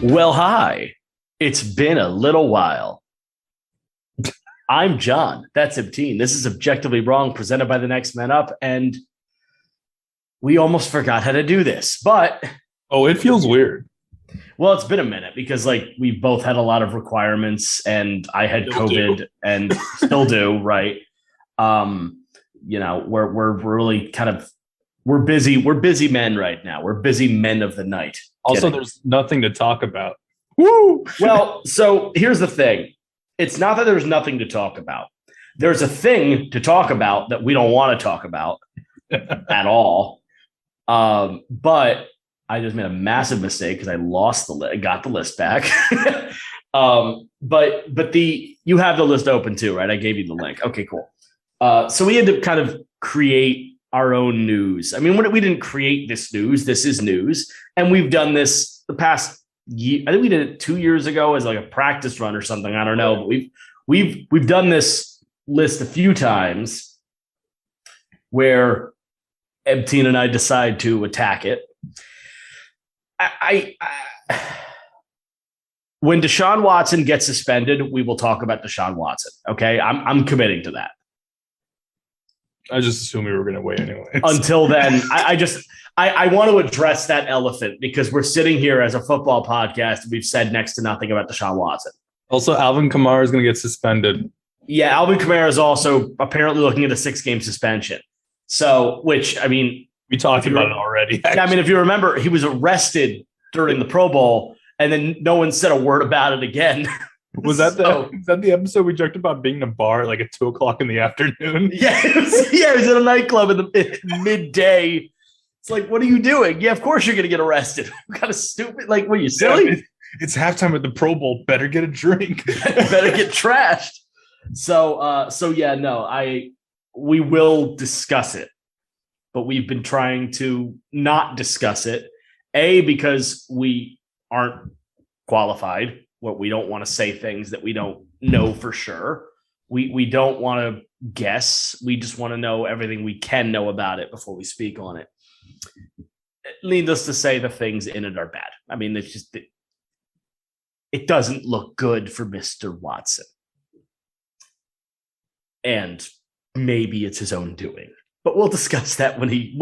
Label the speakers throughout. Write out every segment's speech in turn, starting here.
Speaker 1: Well, hi. It's been a little while. I'm John. That's Ibteen. This is Objectively Wrong, presented by the Next Man Up, and we almost forgot how to do this. But
Speaker 2: it feels weird.
Speaker 1: Well, it's been a minute because we both had a lot of requirements, and I had COVID and still do, right? We're really we're busy. We're busy men right now. We're busy men of the night.
Speaker 2: Also, there's nothing to talk about.
Speaker 1: Woo! Well, so here's the thing. It's not that there's nothing to talk about. There's a thing to talk about that we don't want to talk about at all. But I just made a massive mistake because I lost got the list back. But you have the list open too, right? I gave you the link. Okay, cool. So we had to kind of create our own news. I mean, we didn't create this news. This is news. And we've done this the past year. I think we did it 2 years ago as a practice run or something. I don't know. But we've done this list a few times where Ebteen and I decide to attack it. When Deshaun Watson gets suspended, we will talk about Deshaun Watson. Okay, I'm committing to that.
Speaker 2: I just assumed we were going to wait anyway.
Speaker 1: Until then, I want to address that elephant because we're sitting here as a football podcast. We've said next to nothing about Deshaun Watson.
Speaker 2: Also, Alvin Kamara is going to get suspended.
Speaker 1: Yeah, Alvin Kamara is also apparently looking at a 6-game suspension. So, we
Speaker 2: talked about it already.
Speaker 1: Actually. I mean, if you remember, he was arrested during the Pro Bowl, and then no one said a word about it again.
Speaker 2: Was that the episode we joked about being in a bar at 2:00 in the afternoon?
Speaker 1: Yeah, it was at a nightclub in the midday. It's what are you doing? Yeah, of course you're going to get arrested. What kind of stupid? What are you silly?
Speaker 2: Yeah, it's halftime at the Pro Bowl. Better get a drink.
Speaker 1: Better get trashed. We will discuss it, but we've been trying to not discuss it. A, because we aren't qualified. We don't want to say things that we don't know for sure. We don't want to guess. We just want to know everything we can know about it before we speak on it. Needless to say, the things in it are bad. I mean, it's just it doesn't look good for Mr. Watson. And maybe it's his own doing. But we'll discuss that when he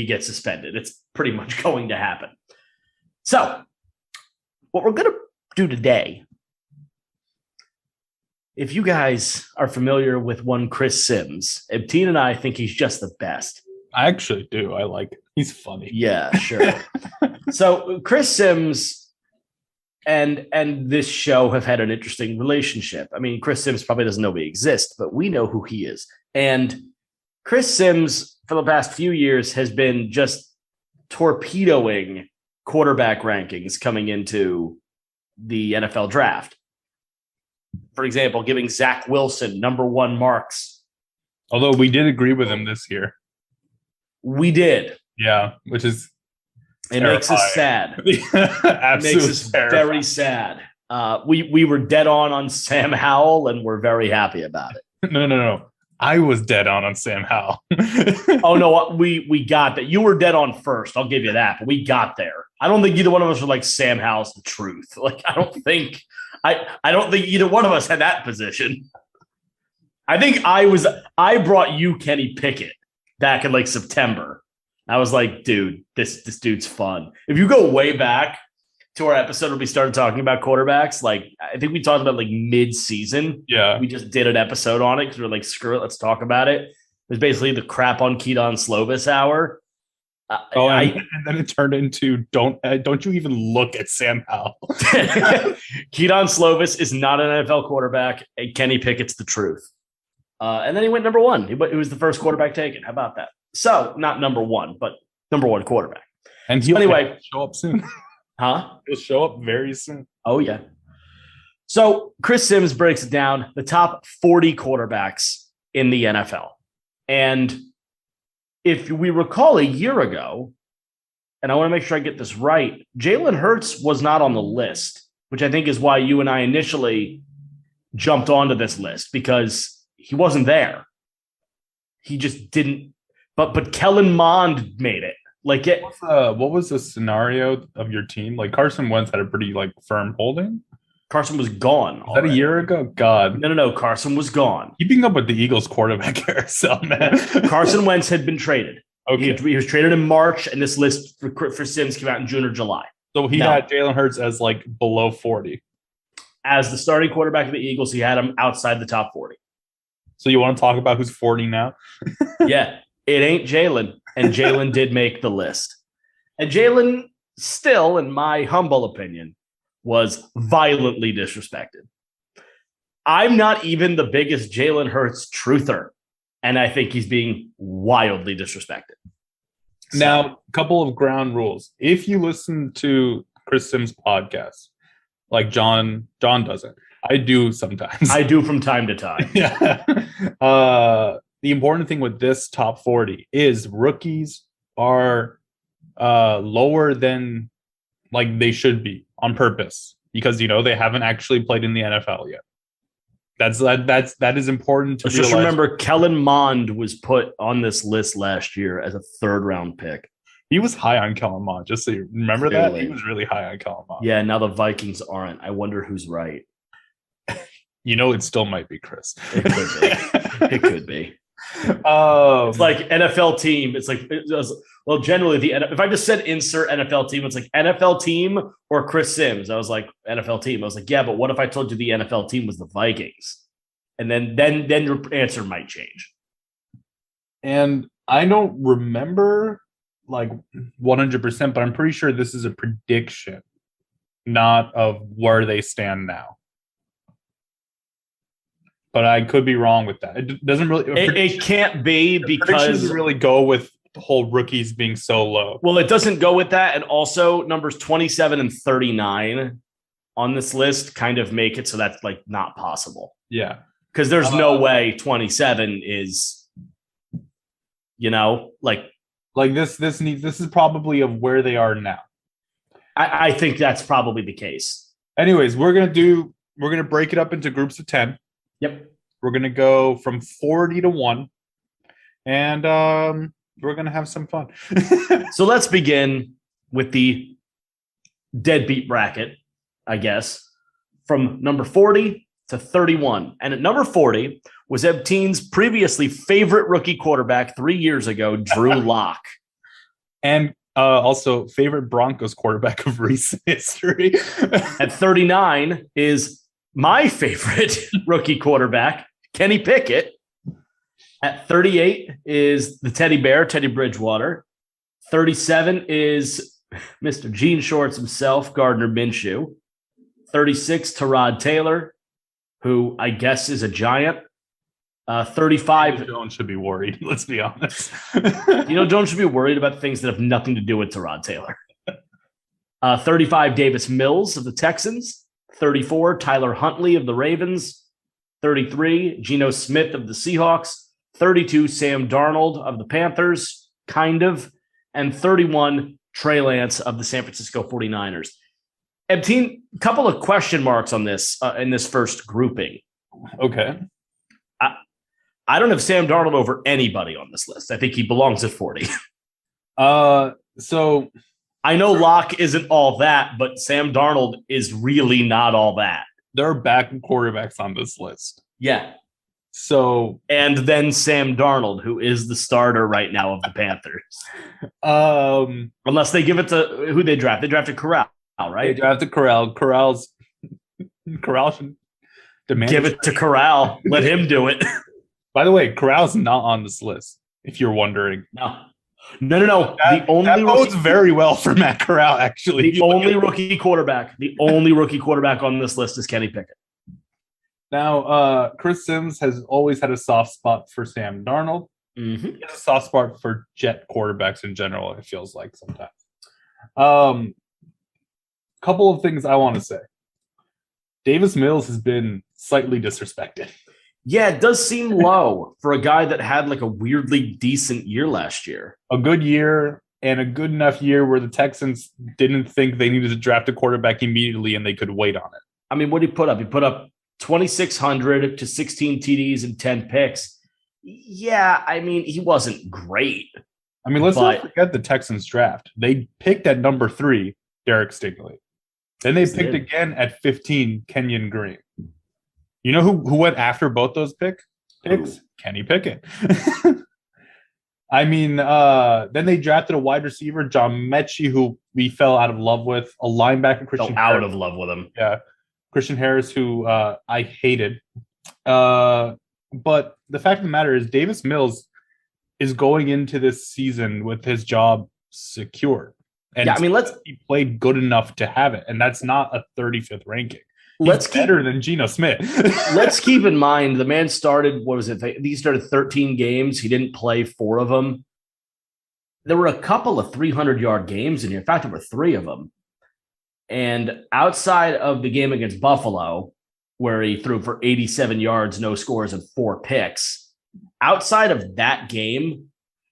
Speaker 1: gets suspended. It's pretty much going to happen. So, what we're going to do today, if you guys are familiar with one Chris Sims, Ebteen and I think he's just the best.
Speaker 2: I actually do. I like it. He's funny.
Speaker 1: Yeah, sure. So Chris Sims and this show have had an interesting relationship. I mean, Chris Sims probably doesn't know we exist, but we know who he is. And Chris Sims, for the past few years, has been just torpedoing quarterback rankings coming into the NFL draft. For example, giving Zach Wilson #1 marks.
Speaker 2: Although we did agree with him this year.
Speaker 1: We did.
Speaker 2: Yeah, which is
Speaker 1: it makes us sad. It makes us very sad. We were dead on Sam Howell, and we're very happy about it.
Speaker 2: No. I was dead on Sam Howell.
Speaker 1: Oh, no, we got that. You were dead on first. I'll give you that. But we got there. I don't think either one of us were Sam Howell's the truth. I don't think either one of us had that position. I think I brought you Kenny Pickett back in September. I was dude, this dude's fun. If you go way back to our episode where we started talking about quarterbacks, I think we talked about mid-season.
Speaker 2: Yeah.
Speaker 1: We just did an episode on it because we're screw it, let's talk about it. It was basically the crap on Keaton Slovis hour.
Speaker 2: And then it turned into don't you even look at Sam Howell.
Speaker 1: Keaton Slovis is not an NFL quarterback. And Kenny Pickett's the truth. And then he went #1. He was the first quarterback taken. How about that? So not #1, but #1 quarterback.
Speaker 2: And he'll
Speaker 1: anyway
Speaker 2: show up soon.
Speaker 1: Huh?
Speaker 2: He'll show up very soon.
Speaker 1: Oh, yeah. So Chris Sims breaks it down, the top 40 quarterbacks in the NFL. And if we recall a year ago, and I want to make sure I get this right, Jalen Hurts was not on the list, which I think is why you and I initially jumped onto this list because he wasn't there. He just didn't. But Kellen Mond made it. Like it.
Speaker 2: What was the scenario of your team? Like Carson Wentz had a pretty firm holding.
Speaker 1: Carson was gone.
Speaker 2: Was that a year ago? God.
Speaker 1: No. Carson was gone.
Speaker 2: Keeping up with the Eagles quarterback carousel, man.
Speaker 1: Carson Wentz had been traded.
Speaker 2: Okay.
Speaker 1: He was traded in March, and this list for Sims came out in June or July.
Speaker 2: So he had Jalen Hurts as below 40.
Speaker 1: As the starting quarterback of the Eagles, he had him outside the top 40.
Speaker 2: So you want to talk about who's 40 now?
Speaker 1: Yeah, it ain't Jalen. And Jalen did make the list. And Jalen still, in my humble opinion, was violently disrespected. I'm not even the biggest Jalen Hurts truther, and I think he's being wildly disrespected.
Speaker 2: Now, a couple of ground rules. If you listen to Chris Sims' podcast, like John doesn't. I do sometimes.
Speaker 1: I do from time to time.
Speaker 2: Yeah. The important thing with this top 40 is rookies are lower than they should be on purpose because they haven't actually played in the NFL yet. That is important to
Speaker 1: just remember Kellen Mond was put on this list last year as a 3rd round pick.
Speaker 2: He was high on Kellen Mond, just so you remember that. He was really high on Kellen Mond.
Speaker 1: Yeah, now the Vikings aren't. I wonder who's right.
Speaker 2: It still might be Chris.
Speaker 1: It could be. It could be. It's like NFL team. It's like, well, generally if I just said insert NFL team, it's like NFL team or Chris Sims. I was like NFL team. I was like, yeah, but what if I told you the NFL team was the Vikings? And then your answer might change.
Speaker 2: And I don't remember 100%, but I'm pretty sure this is a prediction, not of where they stand now. But I could be wrong with that. It doesn't really.
Speaker 1: It can't be because
Speaker 2: doesn't really go with the whole rookies being so low.
Speaker 1: Well, it doesn't go with that, and also numbers 27 and 39 on this list kind of make it so that's not possible.
Speaker 2: Yeah,
Speaker 1: because there's no way 27 is,
Speaker 2: this is probably of where they are now.
Speaker 1: I think that's probably the case.
Speaker 2: Anyways, we're gonna break it up into groups of 10.
Speaker 1: Yep.
Speaker 2: We're going to go from 40 to 1, and we're going to have some fun.
Speaker 1: So let's begin with the deadbeat bracket, I guess, from number 40 to 31. And at number 40 was Ebteen's previously favorite rookie quarterback 3 years ago, Drew Lock.
Speaker 2: And also favorite Broncos quarterback of recent history.
Speaker 1: At 39 is my favorite rookie quarterback, Kenny Pickett. At 38 is the teddy bear, Teddy Bridgewater. 37 is Mr. Jean Shorts himself, Gardner Minshew. 36, Tyrod Taylor, who I guess is a giant. 35.
Speaker 2: Jones should be worried, let's be honest.
Speaker 1: Jones should be worried about things that have nothing to do with Tyrod Taylor. 35, Davis Mills of the Texans. 34, Tyler Huntley of the Ravens. 33, Geno Smith of the Seahawks. 32, Sam Darnold of the Panthers, kind of. And 31, Trey Lance of the San Francisco 49ers. Ebteen, a couple of question marks on this in this first grouping.
Speaker 2: Okay.
Speaker 1: I don't have Sam Darnold over anybody on this list. I think he belongs at 40.
Speaker 2: So
Speaker 1: I know Locke isn't all that, but Sam Darnold is really not all that.
Speaker 2: There are backup quarterbacks on this list.
Speaker 1: Yeah.
Speaker 2: So
Speaker 1: and then Sam Darnold, who is the starter right now of the Panthers. Unless they give it to who they draft. They drafted Corral, right?
Speaker 2: They drafted Corral. Corral should demand
Speaker 1: give it to Corral. Let him do it.
Speaker 2: By the way, Corral's not on this list, if you're wondering.
Speaker 1: No.
Speaker 2: That bodes very well for Matt Corral, actually.
Speaker 1: The only rookie quarterback on this list is Kenny Pickett.
Speaker 2: Now, Chris Sims has always had a soft spot for Sam Darnold.
Speaker 1: Mm-hmm.
Speaker 2: He has a soft spot for Jet quarterbacks in general, it feels like sometimes. Couple of things I want to say. Davis Mills has been slightly disrespected.
Speaker 1: Yeah, it does seem low for a guy that had a weirdly decent year last year.
Speaker 2: A good year and a good enough year where the Texans didn't think they needed to draft a quarterback immediately and they could wait on it.
Speaker 1: I mean, what did he put up? He put up 2,600 to 16 TDs and 10 picks. Yeah, I mean, he wasn't great.
Speaker 2: I mean, let's not forget the Texans draft. They picked at number 3, Derek Stingley. Then they picked again at 15, Kenyon Green. You know who went after both those picks? Kenny Pickett. I mean, then they drafted a wide receiver, John Mechie, who we fell out of love with, a linebacker, Christian
Speaker 1: Harris. Out of love with him.
Speaker 2: Yeah. Christian Harris, who I hated. But the fact of the matter is Davis Mills is going into this season with his job secured. And
Speaker 1: yeah, I mean, he
Speaker 2: played good enough to have it. And that's not a 35th ranking. He's better than Geno Smith.
Speaker 1: Let's keep in mind the man started, he started 13 games. He didn't play 4 of them. There were a couple of 300-yard games in here. In fact, there were 3 of them. And outside of the game against Buffalo, where he threw for 87 yards, no scores, and 4 picks, outside of that game,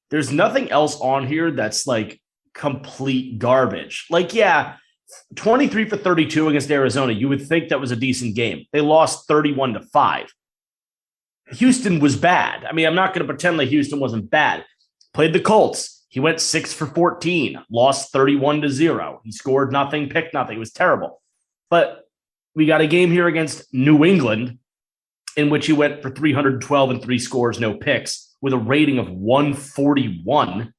Speaker 1: there's nothing else on here that's like complete garbage. Like, yeah, 23 for 32 against Arizona. You would think that was a decent game. They lost 31-5. Houston was bad. I mean, I'm not going to pretend like Houston wasn't bad. Played the Colts. He went 6 for 14, lost 31-0. He scored nothing, picked nothing. It was terrible. But we got a game here against New England in which he went for 312 and 3 scores, no picks, with a rating of 141.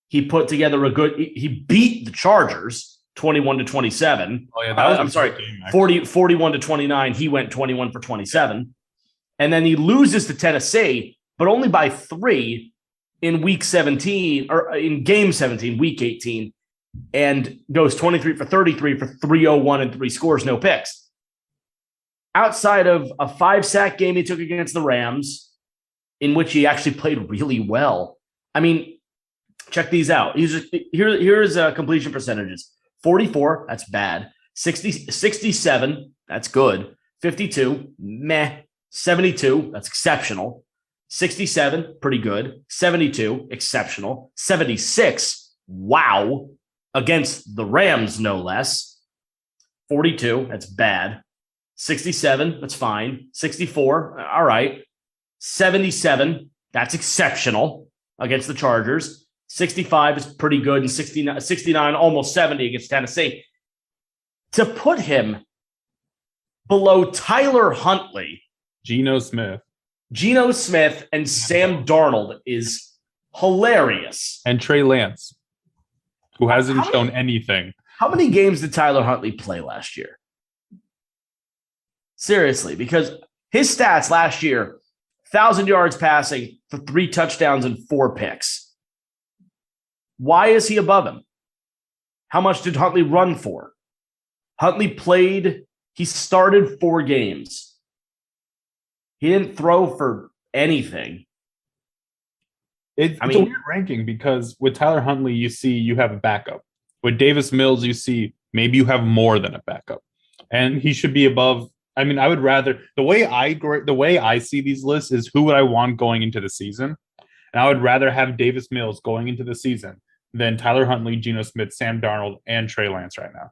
Speaker 1: He put together he beat the Chargers 21-27.
Speaker 2: Oh, yeah, that was
Speaker 1: 41-29. He went 21 for 27. And then he loses to Tennessee, but only by 3 in week 17 or in game 17, week 18, and goes 23 for 33 for 301 and 3 scores, no picks. Outside of a 5-sack game he took against the Rams, in which he actually played really well. I mean, check these out. Here's completion percentages. 44, that's bad. 67, that's good. 52, meh. 72, that's exceptional. 67, pretty good. 72, exceptional. 76, wow. Against the Rams, no less. 42, that's bad. 67, that's fine. 64, all right. 77, that's exceptional against the Chargers. 65 is pretty good, and 69, almost 70 against Tennessee. To put him below Tyler Huntley,
Speaker 2: Geno Smith,
Speaker 1: and Sam Darnold is hilarious.
Speaker 2: And Trey Lance, who hasn't shown anything.
Speaker 1: How many games did Tyler Huntley play last year? Seriously, because his stats last year, 1,000 yards passing for 3 touchdowns and 4 picks. Why is he above him? How much did Huntley run for? He started 4 games. He didn't throw for anything.
Speaker 2: It's a weird ranking because with Tyler Huntley, you have a backup. With Davis Mills, you see maybe you have more than a backup. And he should be above. I mean, I would rather the way I see these lists is who would I want going into the season? And I would rather have Davis Mills going into the season than Tyler Huntley, Geno Smith, Sam Darnold, and Trey Lance right now.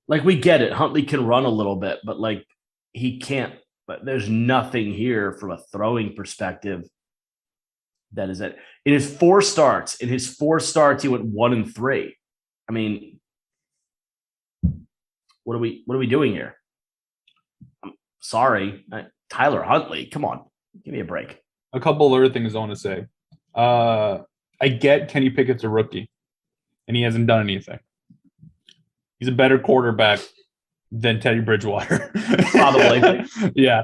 Speaker 1: Like, we get it. Huntley can run a little bit, but like he can't. But there's nothing here from a throwing perspective. That is it. In his 4 starts, he went 1-3. I mean, what are we doing here? I'm sorry, Tyler Huntley. Come on, give me a break.
Speaker 2: A couple other things I want to say. I get Kenny Pickett's a rookie, and he hasn't done anything. He's a better quarterback than Teddy Bridgewater.
Speaker 1: Probably.
Speaker 2: Yeah.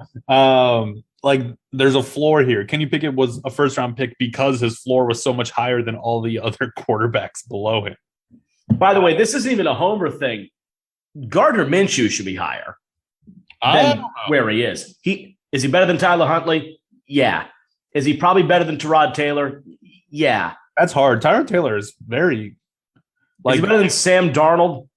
Speaker 2: Like, there's a floor here. Kenny Pickett was a first-round pick because his floor was so much higher than all the other quarterbacks below him.
Speaker 1: By the way, this isn't even a homer thing. Gardner Minshew should be higher than where he is. Is he better than Tyler Huntley? Yeah. Is he probably better than Tyrod Taylor? Yeah.
Speaker 2: That's hard. Tyrod Taylor is very...
Speaker 1: Is he better than Sam Darnold?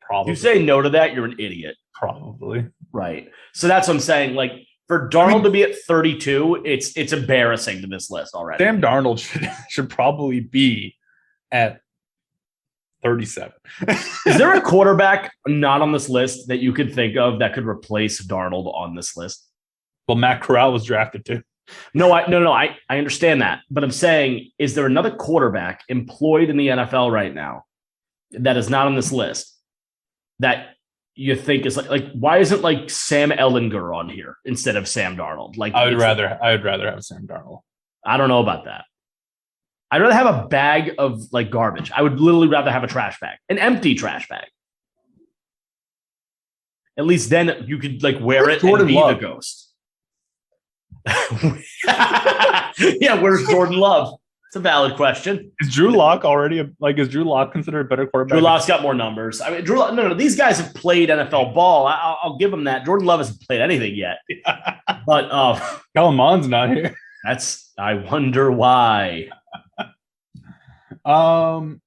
Speaker 2: Probably.
Speaker 1: If you say no to that, you're an idiot.
Speaker 2: Probably.
Speaker 1: Right. So that's what I'm saying. Like, for Darnold to be at 32, it's embarrassing to this list already.
Speaker 2: Sam Darnold should probably be at 37.
Speaker 1: Is there a quarterback not on this list that you could think of that could replace Darnold on this list?
Speaker 2: Well, Matt Corral was drafted too.
Speaker 1: No, I understand that. But I'm saying, is there another quarterback employed in the NFL right now that is not on this list that you think is like why isn't like Sam Ellinger on here instead of Sam Darnold? Like
Speaker 2: I would rather have Sam Darnold.
Speaker 1: I don't know about that. I'd rather have a bag of like garbage. I would literally rather have a trash bag, an empty trash bag. At least then you could like wear it and be the ghost. Yeah, where's Jordan Love? It's a valid question.
Speaker 2: Is Drew Lock is Drew Lock considered a better quarterback?
Speaker 1: Drew Lock's got more numbers. I mean, no. These guys have played NFL ball. I'll give them that. Jordan Love hasn't played anything yet. But
Speaker 2: Kellen Mond's not here.
Speaker 1: I wonder why.
Speaker 2: I'm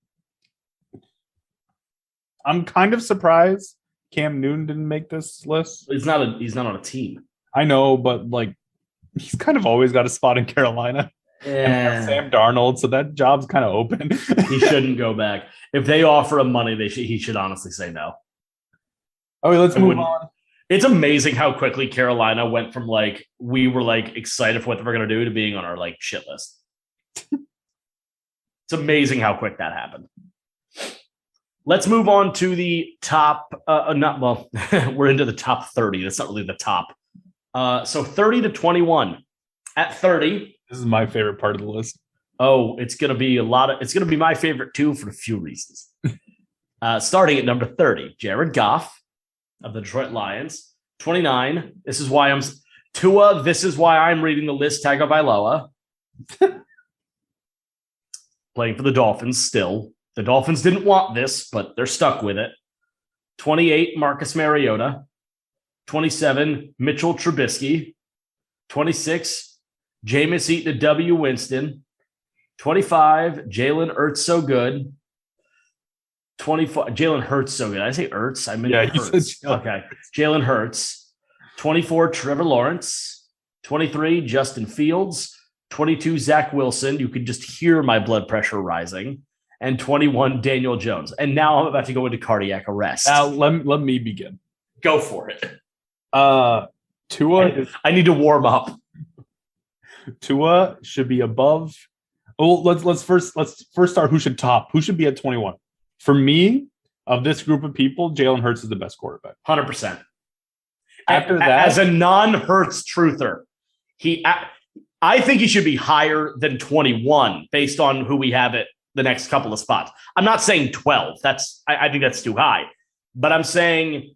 Speaker 2: kind of surprised Cam Newton didn't make this list.
Speaker 1: He's not on a team.
Speaker 2: I know, but like he's kind of always got a spot in Carolina.
Speaker 1: Yeah.
Speaker 2: And Sam Darnold, so that job's kind of open.
Speaker 1: He shouldn't go back. If they offer him money, he should honestly say no.
Speaker 2: Okay, let's move on.
Speaker 1: It's amazing how quickly Carolina went from like we were like excited for what they were going to do to being on our like shit list. It's amazing how quick that happened. Let's move on to the top. We're into the top 30. That's not really the top. So 30 to 21. At 30.
Speaker 2: This is my favorite part of the list.
Speaker 1: Oh, it's going to be it's going to be my favorite too for a few reasons. Starting at number 30, Jared Goff of the Detroit Lions. 29. This is why I'm reading the list Tagovailoa. Playing for the Dolphins still. The Dolphins didn't want this, but they're stuck with it. 28, Marcus Mariota. 27, Mitchell Trubisky. 26, Jameis Eaton W. Winston. 25, Jalen Hurts so good. 24, Jalen Hurts so good. I say Hurts. I meant Hurts. Okay. Jalen Hurts. 24, Trevor Lawrence. 23, Justin Fields. 22, Zach Wilson. You could just hear my blood pressure rising. And 21, Daniel Jones. And now I'm about to go into cardiac arrest.
Speaker 2: Now let me begin.
Speaker 1: Go for it.
Speaker 2: Tua.
Speaker 1: I need to warm up.
Speaker 2: Tua should be above. Oh, let's first start. Who should top? Who should be at 21? For me, of this group of people, Jalen Hurts is the best quarterback.
Speaker 1: 100%.
Speaker 2: After that,
Speaker 1: as a non-Hurts truther, I think he should be higher than 21 based on who we have at the next couple of spots. I'm not saying 12. I think that's too high. But I'm saying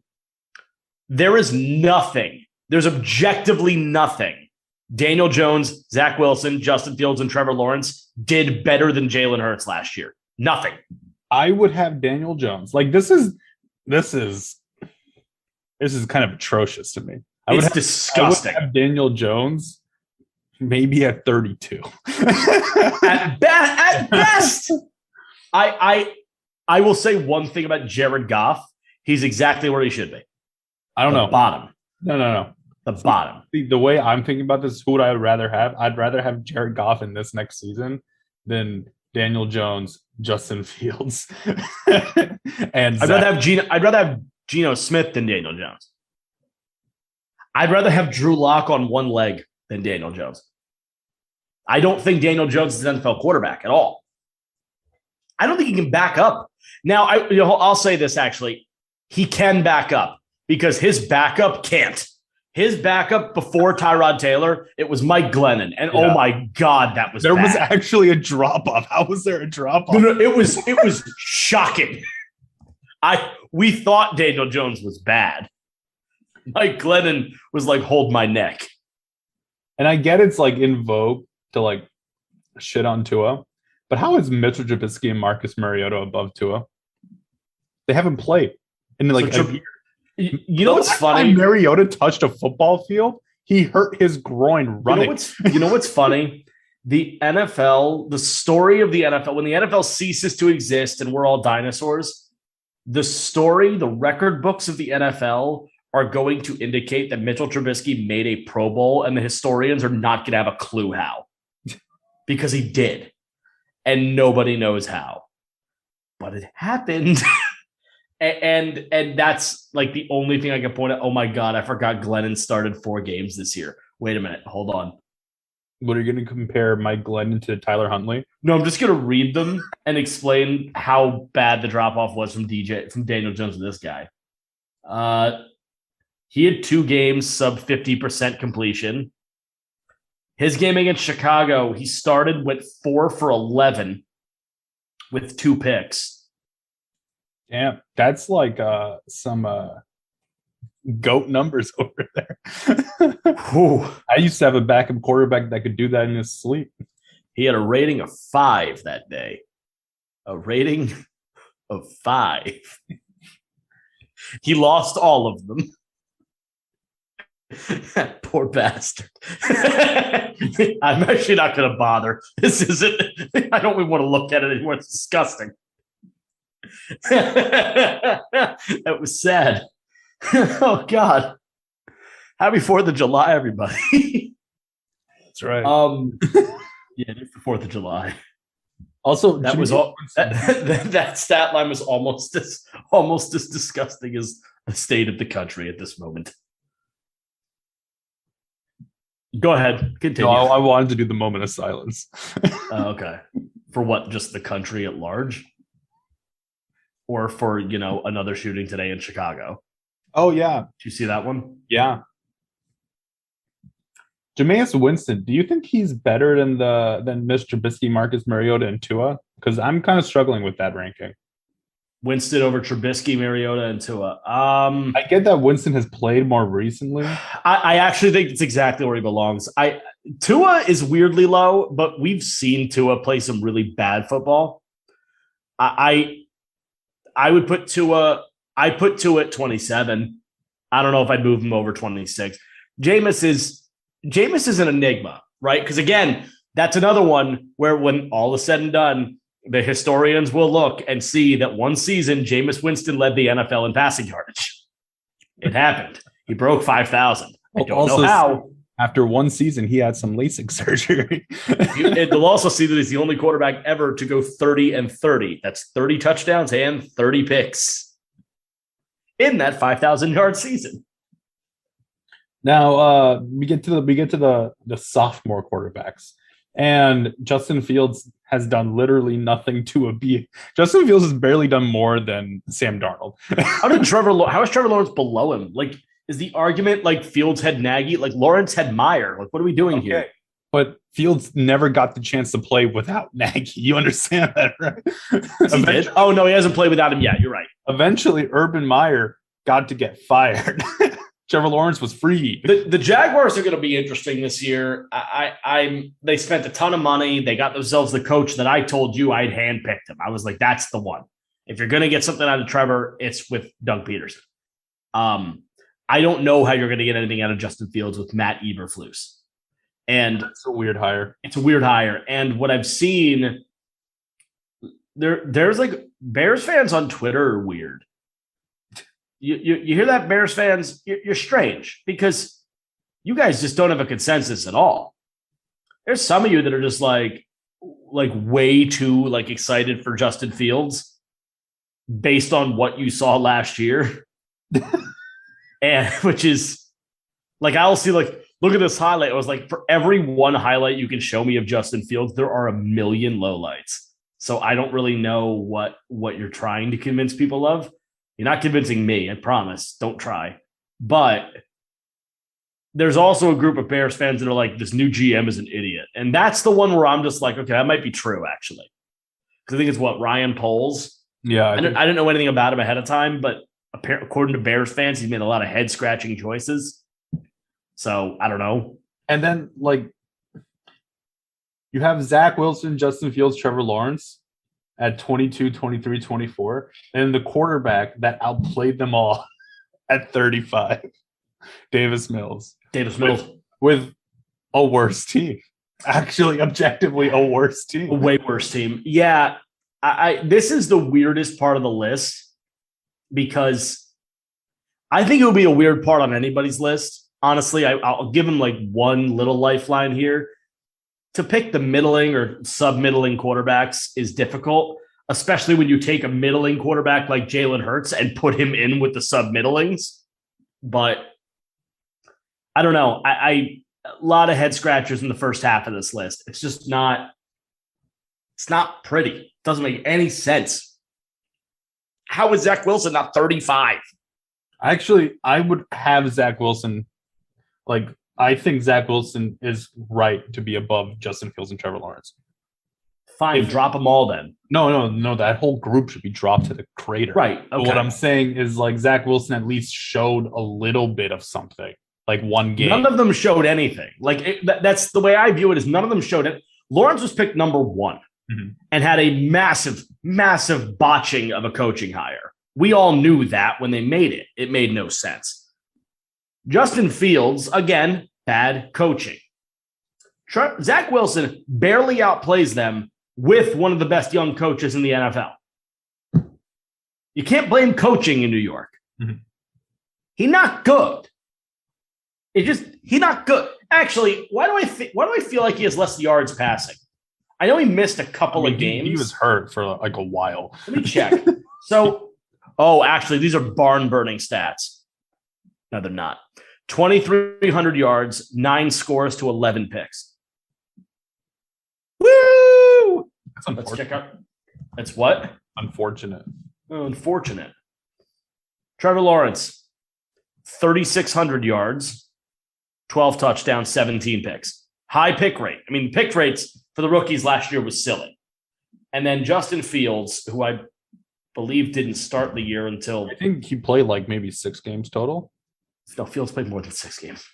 Speaker 1: there is nothing. There's objectively nothing Daniel Jones, Zach Wilson, Justin Fields, and Trevor Lawrence did better than Jalen Hurts last year. Nothing.
Speaker 2: I would have Daniel Jones. Like this is kind of atrocious to me.
Speaker 1: It's disgusting.
Speaker 2: I would have Daniel Jones maybe at 32.
Speaker 1: At best. I will say one thing about Jared Goff. He's exactly where he should be.
Speaker 2: I don't know.
Speaker 1: Bottom.
Speaker 2: No.
Speaker 1: The bottom.
Speaker 2: The way I'm thinking about this, who would I rather have? I'd rather have Jared Goff in this next season than Daniel Jones, Justin Fields, and
Speaker 1: I'd rather have Geno Smith than Daniel Jones. I'd rather have Drew Lock on one leg than Daniel Jones. I don't think Daniel Jones is an NFL quarterback at all. I don't think he can back up. Now, I'll say this actually. He can back up because his backup can't. His backup before Tyrod Taylor, it was Mike Glennon. And oh my God, that was
Speaker 2: There
Speaker 1: bad.
Speaker 2: was actually a drop-off. How was there a drop-off?
Speaker 1: No, it was shocking. We thought Daniel Jones was bad. Mike Glennon was like, hold my neck.
Speaker 2: And I get it's like in vogue to like shit on Tua, but how is Mitchell Trubisky and Marcus Mariota above Tua? They haven't played in like a year.
Speaker 1: You know what's funny?
Speaker 2: Mariota touched a football field. He hurt his groin running.
Speaker 1: You know what's funny? The NFL, the story of the NFL, when the NFL ceases to exist and we're all dinosaurs, the record books of the NFL are going to indicate that Mitchell Trubisky made a Pro Bowl, and the historians are not going to have a clue how. Because he did. And nobody knows how. but it happened. and that's like the only thing I can point out. Oh my God, I forgot Glennon started 4 games this year. Wait a minute. Hold on.
Speaker 2: What are you going to compare Mike Glennon to Tyler Huntley?
Speaker 1: No, I'm just going to read them and explain how bad the drop off was from Daniel Jones to this guy. He had 2 games, sub 50% completion. His game against Chicago, he started with 4 for 11 with 2 picks.
Speaker 2: Damn, that's like some GOAT numbers over there. I used to have a backup quarterback that could do that in his sleep.
Speaker 1: He had a rating of 5 that day. A rating of 5. He lost all of them. Poor bastard. I'm actually not going to bother. This isn't. I don't even want to look at it anymore. It's disgusting. That was sad. Oh God! Happy 4th of July, everybody.
Speaker 2: That's right.
Speaker 1: Yeah, it's the 4th of July.
Speaker 2: Also,
Speaker 1: that was all. That stat line was almost as disgusting as the state of the country at this moment. Go ahead. Continue.
Speaker 2: No, I wanted to do the moment of silence.
Speaker 1: Okay. For what? Just the country at large? Or for, another shooting today in Chicago?
Speaker 2: Oh, yeah.
Speaker 1: Did you see that one?
Speaker 2: Yeah. Jameis Winston, do you think he's better than Mr. Trubisky, Marcus Mariota, and Tua? Because I'm kind of struggling with that ranking.
Speaker 1: Winston over Trubisky, Mariota, and Tua.
Speaker 2: I get that Winston has played more recently.
Speaker 1: I actually think it's exactly where he belongs. Tua is weirdly low, but we've seen Tua play some really bad football. I would put Tua. I put Tua at 27. I don't know if I'd move him over 26. Jameis is an enigma, right? Because again, that's another one where when all is said and done, the historians will look and see that one season, Jameis Winston led the NFL in passing yardage. It happened. He broke 5,000. I don't know how.
Speaker 2: After one season, he had some LASIK surgery.
Speaker 1: They'll also see that he's the only quarterback ever to go 30-30. That's 30 touchdowns and 30 picks in that 5,000-yard season.
Speaker 2: Now we get to the sophomore quarterbacks, and Justin Fields has done literally nothing to Justin Fields has barely done more than Sam Darnold. How
Speaker 1: is Trevor Lawrence below him? Like, is the argument like Fields had Nagy? Like Lawrence had Meyer? Like, what are we doing here?
Speaker 2: But Fields never got the chance to play without Nagy. You understand that, right?
Speaker 1: He did? Oh no, he hasn't played without him yet. You're right.
Speaker 2: Eventually, Urban Meyer got to get fired. Trevor Lawrence was free.
Speaker 1: The Jaguars are going to be interesting this year. They spent a ton of money. They got themselves the coach that I told you I'd handpicked him. I was like, that's the one. If you're going to get something out of Trevor, it's with Doug Peterson. I don't know how you're going to get anything out of Justin Fields with Matt Eberflus. And
Speaker 2: it's a weird hire.
Speaker 1: It's a weird hire. And what I've seen, there's like Bears fans on Twitter are weird. You hear that, Bears fans? You're strange because you guys just don't have a consensus at all. There's some of you that are just like way too like excited for Justin Fields based on what you saw last year. And which is like, I'll see like, look at this highlight. I was like, for every one highlight you can show me of Justin Fields, there are a million lowlights. So I don't really know what you're trying to convince people of. You're not convincing me, I promise. Don't try. But there's also a group of Bears fans that are like, this new GM is an idiot. And that's the one where I'm just like, okay, that might be true, actually. Because I think it's Ryan Poles.
Speaker 2: Yeah.
Speaker 1: I didn't know anything about him ahead of time, but according to Bears fans, he's made a lot of head-scratching choices. So, I don't know.
Speaker 2: And then, like, you have Zach Wilson, Justin Fields, Trevor Lawrence at 22, 23, 24. And the quarterback that outplayed them all at 35, Davis Mills. With a worse team. Actually, objectively, a worse team.
Speaker 1: A way worse team. Yeah. This is the weirdest part of the list because I think it would be a weird part on anybody's list. Honestly, I'll give him like one little lifeline here. To pick the middling or sub-middling quarterbacks is difficult. especially when you take a middling quarterback like Jalen Hurts and put him in with the sub-middlings. But I don't know. A lot of head scratchers in the first half of this list. It's just not pretty. It doesn't make any sense. How is Zach Wilson not 35?
Speaker 2: Actually, I would have Zach Wilson. I think Zach Wilson is right to be above Justin Fields and Trevor Lawrence.
Speaker 1: Fine, drop them all then.
Speaker 2: No. That whole group should be dropped to the crater.
Speaker 1: Right. Okay.
Speaker 2: But what I'm saying is Zach Wilson at least showed a little bit of something, like one game.
Speaker 1: None of them showed anything. That's the way I view it. Is none of them showed it. Lawrence was picked number 1 and had a massive, massive botching of a coaching hire. We all knew that when they made it. It made no sense. Justin Fields, again, bad coaching. Zach Wilson barely outplays them with one of the best young coaches in the NFL. You can't blame coaching in New York. He's not good. He's not good. Actually, why do I feel like he has less yards passing? I know he missed a couple of games.
Speaker 2: He was hurt for a while.
Speaker 1: Let me check. Actually, these are barn-burning stats. No, they're not. 2,300 yards, 9 scores to 11 picks. Woo! Let's check out. That's what?
Speaker 2: Unfortunate.
Speaker 1: Oh, unfortunate. Trevor Lawrence, 3,600 yards, 12 touchdowns, 17 picks. High pick rate. I mean, the pick rates for the rookies last year was silly. And then Justin Fields, who I believe didn't start the year until...
Speaker 2: I think he played maybe 6 games total.
Speaker 1: No, Fields played more than 6 games.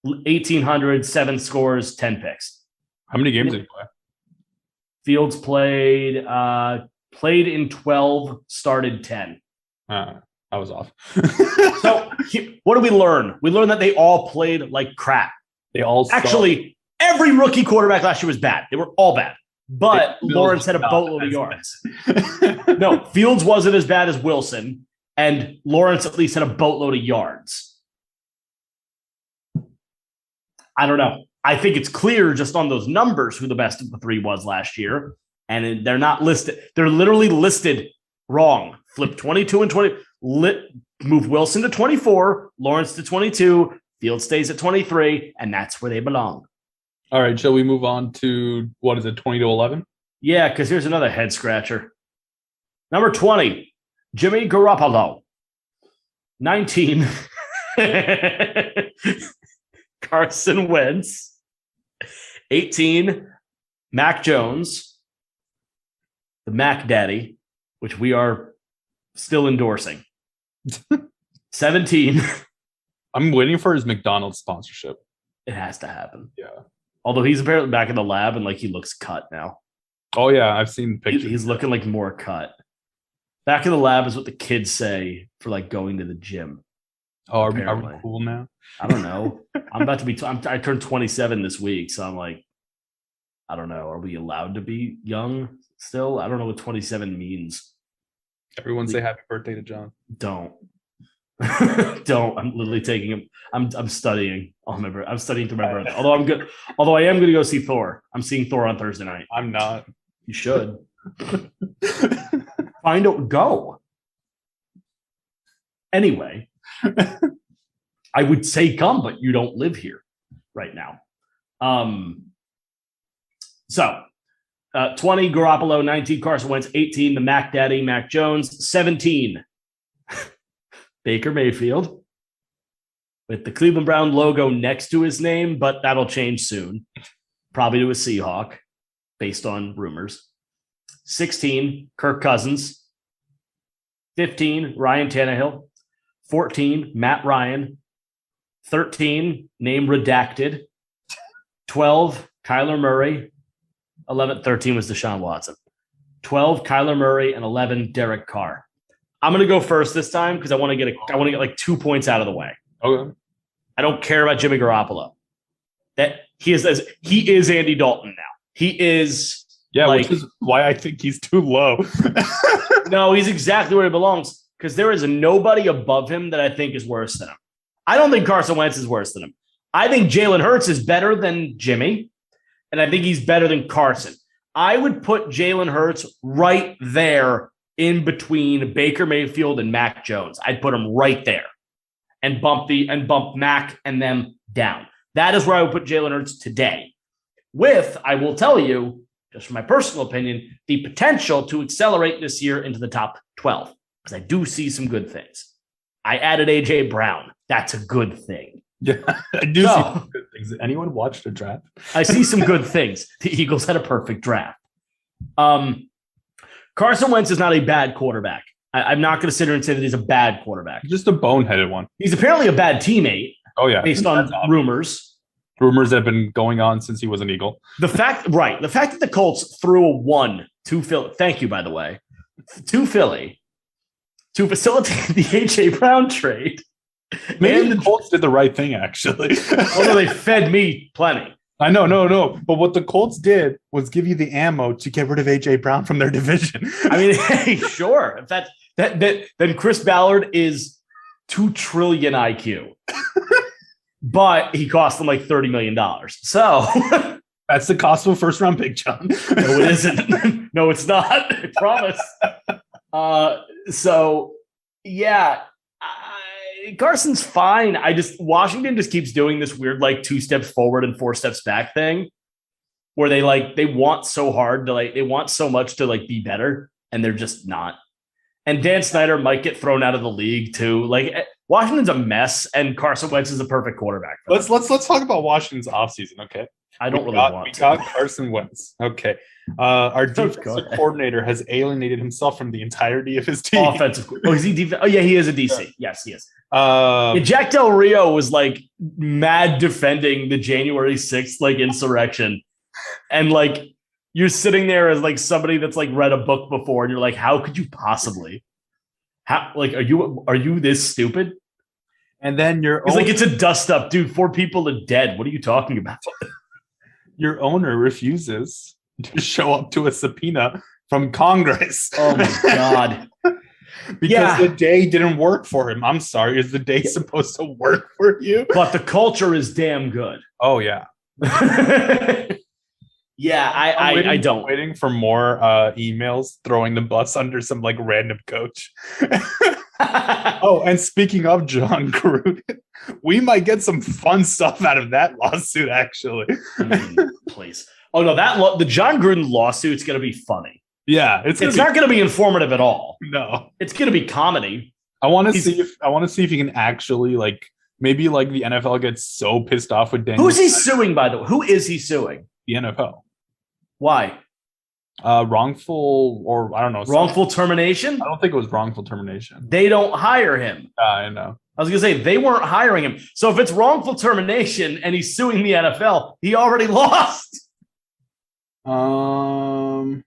Speaker 1: 1,800, 7 scores, 10 picks.
Speaker 2: How many games did he play?
Speaker 1: Fields played in 12, started 10.
Speaker 2: I was off.
Speaker 1: So what did we learn? We learned that they all played like crap.
Speaker 2: They all
Speaker 1: actually every rookie quarterback last year was bad. They were all bad. But Lawrence had a boatload of yards. No, Fields wasn't as bad as Wilson, and Lawrence at least had a boatload of yards. I don't know. I think it's clear just on those numbers who the best of the 3 was last year, and they're not listed. They're literally listed wrong. Flip 22 and 20. Move Wilson to 24, Lawrence to 22, Fields stays at 23, and that's where they belong.
Speaker 2: All right, shall we move on to, 20 to 11?
Speaker 1: Yeah, because here's another head scratcher. Number 20, Jimmy Garoppolo. 19, Carson Wentz. 18, Mac Jones, the Mac Daddy, which we are still endorsing. 17.
Speaker 2: I'm waiting for his McDonald's sponsorship.
Speaker 1: It has to happen.
Speaker 2: Yeah.
Speaker 1: Although he's apparently back in the lab and he looks cut now.
Speaker 2: Oh yeah, I've seen pictures.
Speaker 1: He's looking more cut. Back in the lab is what the kids say for going to the gym.
Speaker 2: Oh, are we cool now?
Speaker 1: I don't know. I'm about to be. I turned 27 this week, so I'm I don't know. Are we allowed to be young still? I don't know what 27 means.
Speaker 2: Everyone say happy birthday to John.
Speaker 1: Don't. Don't. I'm literally taking him. I'm studying. I'm studying through my birthday. Although I'm good. Although I am going to go see Thor. I'm seeing Thor on Thursday night.
Speaker 2: I'm not.
Speaker 1: You should. Find out. Go. Anyway, I would say come, but you don't live here right now. So 20 Garoppolo, 19 Carson Wentz, 18 the Mac Daddy Mac Jones, 17 Baker Mayfield with the Cleveland Brown logo next to his name, but that'll change soon. Probably to a Seahawk based on rumors. 16 Kirk Cousins, 15 Ryan Tannehill, 14 Matt Ryan, 13 name redacted, 12 Kyler Murray, 13 was Deshaun Watson, 12 Kyler Murray, and 11 Derek Carr. I'm going to go first this time because I want to get 2 points out of the way.
Speaker 2: Okay.
Speaker 1: I don't care about Jimmy Garoppolo. That he is Andy Dalton now. He is.
Speaker 2: Yeah, which is why I think he's too low.
Speaker 1: No, he's exactly where he belongs because there is nobody above him that I think is worse than him. I don't think Carson Wentz is worse than him. I think Jalen Hurts is better than Jimmy, and I think he's better than Carson. I would put Jalen Hurts right there in between Baker Mayfield and Mac Jones. I'd put him right there and bump Mac and them down. That is where I would put Jalen Hurts today. With, I will tell you, just from my personal opinion, the potential to accelerate this year into the top 12, because I do see some good things. I added AJ Brown. That's a good thing.
Speaker 2: Yeah, I do see some good things. Anyone watch the draft?
Speaker 1: I see some good things. The Eagles had a perfect draft. Carson Wentz is not a bad quarterback. I'm not going to sit here and say that he's a bad quarterback.
Speaker 2: Just a boneheaded one.
Speaker 1: He's apparently a bad teammate.
Speaker 2: Oh, yeah.
Speaker 1: Based on rumors.
Speaker 2: Rumors that have been going on since he was an Eagle.
Speaker 1: The fact that the Colts threw a 1 to Philly. Thank you, by the way, to Philly to facilitate the AJ Brown trade.
Speaker 2: Maybe the Colts did the right thing, actually.
Speaker 1: Although they fed me plenty.
Speaker 2: I know, no. But what the Colts did was give you the ammo to get rid of AJ Brown from their division.
Speaker 1: I mean, hey, sure. If then Chris Ballard is 2 trillion IQ. But he cost them like $30 million. So
Speaker 2: that's the cost of a first round pick, John.
Speaker 1: No, it isn't. No, it's not. I promise. So yeah, Carson's fine. Washington just keeps doing this weird like 2 steps forward and 4 steps back thing, where they want so hard to they want so much to be better, and they're just not. And Dan Snyder might get thrown out of the league too. Washington's a mess, and Carson Wentz is a perfect quarterback.
Speaker 2: Let's talk about Washington's offseason, okay?
Speaker 1: I don't really want to.
Speaker 2: We got Carson Wentz. Okay. Our defensive coordinator has alienated himself from the entirety of his team.
Speaker 1: Offensive. Oh, is he defense? Oh, yeah, he is a DC. Yeah. Yes, he is. Jack Del Rio was mad defending the January 6th insurrection. And you're sitting there as somebody that's read a book before, and you're like, how could you possibly? How are you this stupid?
Speaker 2: And then
Speaker 1: he's it's a dust up, dude. 4 people are dead. What are you talking about?
Speaker 2: Your owner refuses to show up to a subpoena from Congress.
Speaker 1: Oh my God.
Speaker 2: Because the day didn't work for him. I'm sorry. Is the day supposed to work for you?
Speaker 1: But the culture is damn good.
Speaker 2: Oh yeah.
Speaker 1: Yeah, I don't.
Speaker 2: Waiting for more emails throwing the bus under some random coach. Oh, and speaking of John Gruden, we might get some fun stuff out of that lawsuit, actually.
Speaker 1: Please. Oh no, the John Gruden lawsuit's going to be funny.
Speaker 2: Yeah, it's
Speaker 1: not going to be informative at all.
Speaker 2: No,
Speaker 1: it's going to be comedy.
Speaker 2: I want to see if he can actually maybe the NFL gets so pissed off with Daniel.
Speaker 1: Who's he suing, by the way? Who is he suing?
Speaker 2: The NFL.
Speaker 1: Why?
Speaker 2: Wrongful, or I don't know.
Speaker 1: Wrongful termination?
Speaker 2: I don't think it was wrongful termination.
Speaker 1: They don't hire him.
Speaker 2: I know.
Speaker 1: I was going to say, they weren't hiring him. So if it's wrongful termination and he's suing the NFL, he already lost.
Speaker 2: The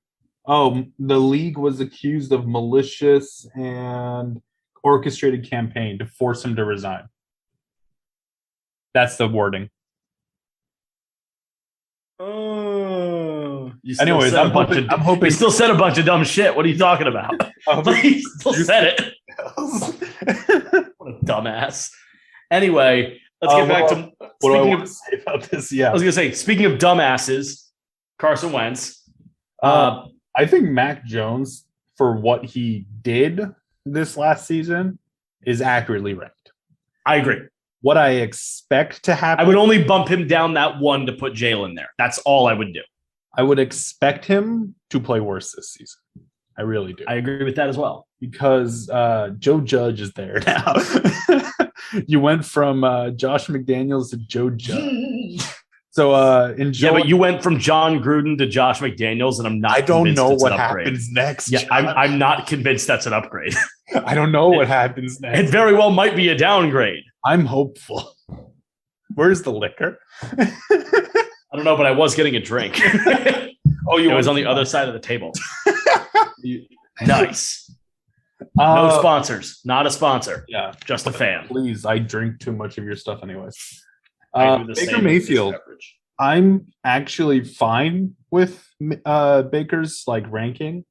Speaker 2: league was accused of malicious and orchestrated campaign to force him to resign. That's the wording.
Speaker 1: Anyways, I'm hoping. He still said a bunch of dumb shit. What are you talking about? He still said it. What a dumbass. Anyway, let's get back to
Speaker 2: what I want to say about this. Yeah,
Speaker 1: I was gonna say, speaking of dumbasses, Carson Wentz.
Speaker 2: I think Mac Jones, for what he did this last season, is accurately ranked.
Speaker 1: I agree.
Speaker 2: What I expect to happen,
Speaker 1: I would only bump him down that 1 to put Jalen there. That's all I would do.
Speaker 2: I would expect him to play worse this season. I really do.
Speaker 1: I agree with that as well.
Speaker 2: Because Joe Judge is there now. You went from Josh McDaniels to Joe Judge. So
Speaker 1: but you went from John Gruden to Josh McDaniels, and I'm not.
Speaker 2: I don't know what happens next.
Speaker 1: Yeah, I'm not convinced that's an upgrade.
Speaker 2: I don't know what happens next.
Speaker 1: It very well might be a downgrade.
Speaker 2: I'm hopeful. Where's the liquor?
Speaker 1: I don't know, but I was getting a drink.
Speaker 2: Oh,
Speaker 1: it was on the other side of the table. Nice. No sponsors. Not a sponsor.
Speaker 2: Yeah,
Speaker 1: just a fan.
Speaker 2: Please, I drink too much of your stuff, anyways.
Speaker 1: Baker
Speaker 2: Mayfield. I'm actually fine with Baker's ranking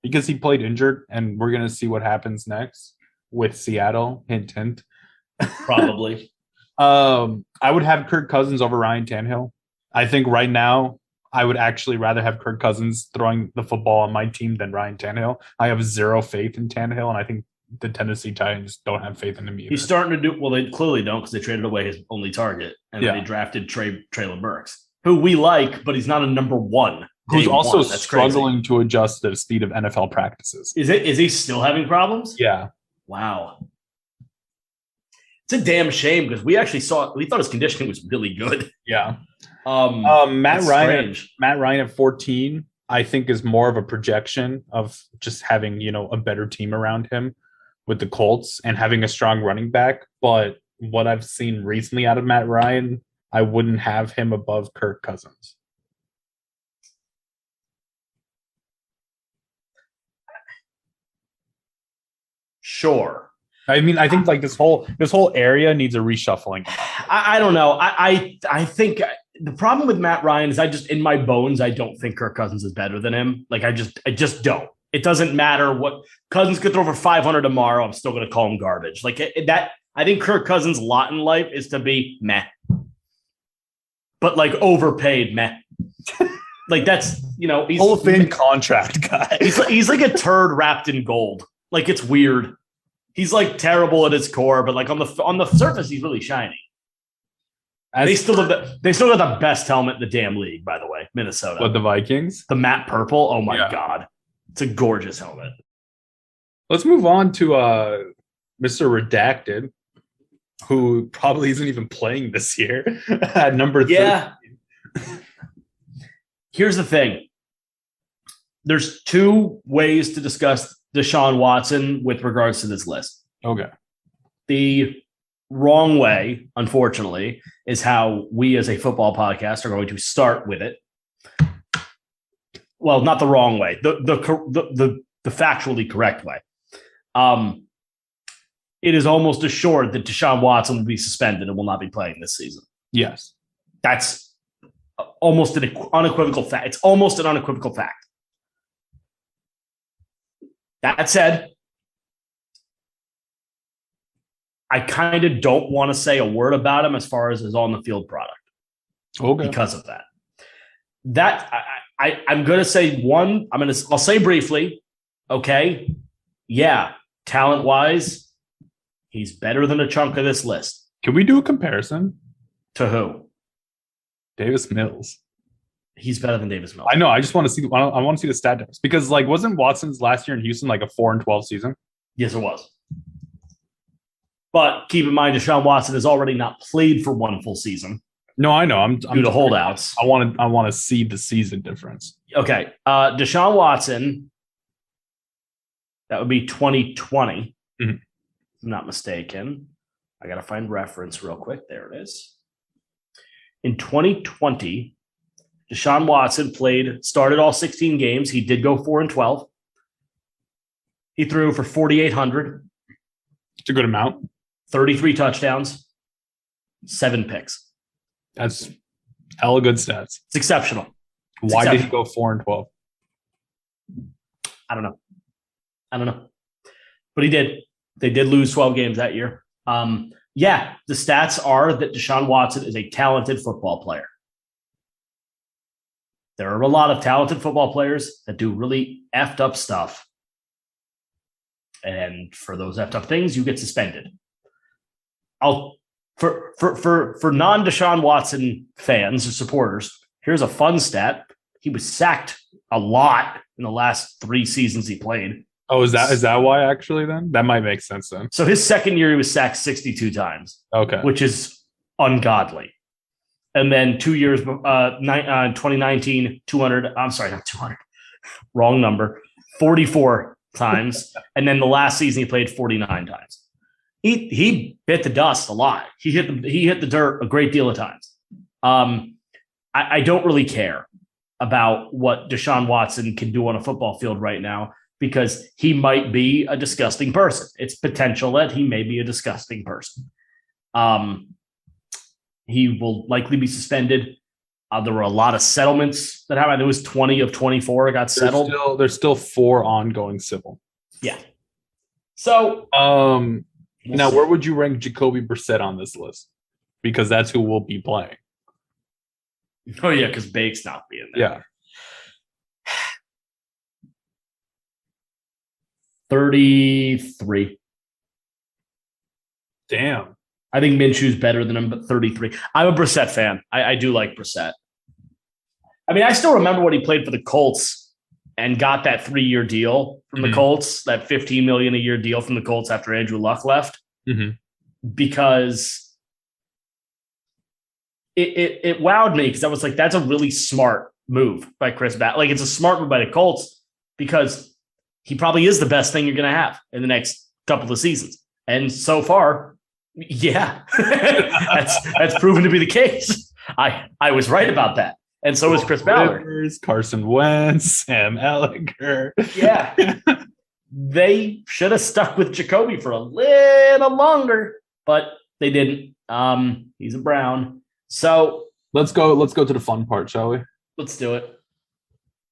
Speaker 2: because he played injured, and we're gonna see what happens next with Seattle. Hint, hint.
Speaker 1: Probably.
Speaker 2: I would have Kirk Cousins over Ryan Tannehill. I think right now I would actually rather have Kirk Cousins throwing the football on my team than Ryan Tannehill. I have zero faith in Tannehill, and I think the Tennessee Titans don't have faith in him either.
Speaker 1: He's starting to do well. They clearly don't because they traded away his only target, and then they drafted Traylon Burks, who we like, but he's not a number one.
Speaker 2: Who's also struggling to adjust to the speed of NFL practices.
Speaker 1: Is he still having problems?
Speaker 2: Yeah.
Speaker 1: Wow. It's a damn shame because we thought his conditioning was really good.
Speaker 2: Yeah. Matt Ryan at 14, I think, is more of a projection of just having, a better team around him with the Colts and having a strong running back. But what I've seen recently out of Matt Ryan, I wouldn't have him above Kirk Cousins.
Speaker 1: Sure.
Speaker 2: I mean, I think like this whole area needs a reshuffling.
Speaker 1: I don't know. I think the problem with Matt Ryan is in my bones, I don't think Kirk Cousins is better than him. Like I just don't. It doesn't matter what Cousins could throw for 500 tomorrow. I'm still going to call him garbage. Like that. I think Kirk Cousins' lot in life is to be meh, but like overpaid meh. Like that's he's
Speaker 2: Hall of Fame contract guy.
Speaker 1: He's like a turd wrapped in gold. Like it's weird. He's like terrible at his core, but like on the surface, he's really shiny. They still got the best helmet in the damn league, by the way, Minnesota.
Speaker 2: What, the Vikings?
Speaker 1: The matte purple. Oh my God, it's a gorgeous helmet.
Speaker 2: Let's move on to Mr. Redacted, who probably isn't even playing this year at number 3.
Speaker 1: Yeah. Here's the thing. There's 2 ways to discuss Deshaun Watson with regards to this list.
Speaker 2: Okay.
Speaker 1: The wrong way, unfortunately, is how we as a football podcast are going to start with it. Well, not the wrong way, the factually correct way. It is almost assured that Deshaun Watson will be suspended and will not be playing this season.
Speaker 2: Yes.
Speaker 1: That's almost an unequivocal fact. It's almost an unequivocal fact. That said, I kind of don't want to say a word about him as far as his on-the-field product.
Speaker 2: Okay.
Speaker 1: Because of that. I'm going to say one. I'll say briefly. Okay. Yeah. Talent-wise, he's better than a chunk of this list.
Speaker 2: Can we do a comparison?
Speaker 1: To who?
Speaker 2: Davis Mills.
Speaker 1: He's better than Davis Mills.
Speaker 2: I know. I just want to see. I want to see the stat difference because, like, wasn't Watson's last year in Houston like a 4-12 season?
Speaker 1: Yes, it was. But keep in mind, Deshaun Watson has already not played for one full season.
Speaker 2: No, I know. I'm
Speaker 1: due to holdouts.
Speaker 2: I want to see the season difference.
Speaker 1: Okay, Deshaun Watson. That would be 2020.
Speaker 2: Mm-hmm.
Speaker 1: I'm not mistaken. I got to find reference real quick. There it is. In 2020. Deshaun Watson started all 16 games. He did go 4-12. He threw for 4,800.
Speaker 2: It's a good amount.
Speaker 1: 33 touchdowns, 7 picks.
Speaker 2: That's hella good stats.
Speaker 1: It's exceptional.
Speaker 2: Why did he go 4-12?
Speaker 1: I don't know. But he did. They did lose 12 games that year. The stats are that Deshaun Watson is a talented football player. There are a lot of talented football players that do really effed up stuff. And for those effed up things, you get suspended. For non-Deshaun Watson fans or supporters, here's a fun stat. He was sacked a lot in the last 3 seasons he played.
Speaker 2: Oh, is that why actually then? That might make sense then.
Speaker 1: So his second year, he was sacked 62 times.
Speaker 2: Okay.
Speaker 1: Which is ungodly. And then 2 years, 2019, 200. I'm sorry, not 200. Wrong number. 44 times. And then the last season, he played 49 times. He bit the dust a lot. He hit the dirt a great deal of times. I don't really care about what Deshaun Watson can do on a football field right now because he might be a disgusting person. It's potential that he may be a disgusting person. He will likely be suspended. There were a lot of settlements that happened. There was 20 of 24 got settled.
Speaker 2: There's still 4 ongoing civil.
Speaker 1: Yeah. So
Speaker 2: now where would you rank Jacoby Brissett on this list? Because that's who will be playing.
Speaker 1: Oh, yeah, because Bake's not being there.
Speaker 2: Yeah.
Speaker 1: 33.
Speaker 2: Damn.
Speaker 1: I think Minshew's better than him, but 33. I'm a Brissett fan. I do like Brissett. I mean, I still remember when he played for the Colts and got that 3-year deal from the Colts, that $15 million a year deal from the Colts after Andrew Luck left, because it wowed me, because I was like, that's a really smart move by Chris Bat. Like, it's a smart move by the Colts because he probably is the best thing you're going to have in the next couple of seasons. And so far, yeah, that's proven to be the case. I was right about that. And so was Chris Ballard.
Speaker 2: Carson Wentz, Sam Ellinger.
Speaker 1: Yeah. They should have stuck with Jacoby for a little longer, but they didn't. He's a Brown. So
Speaker 2: let's go to the fun part, shall we?
Speaker 1: Let's do it.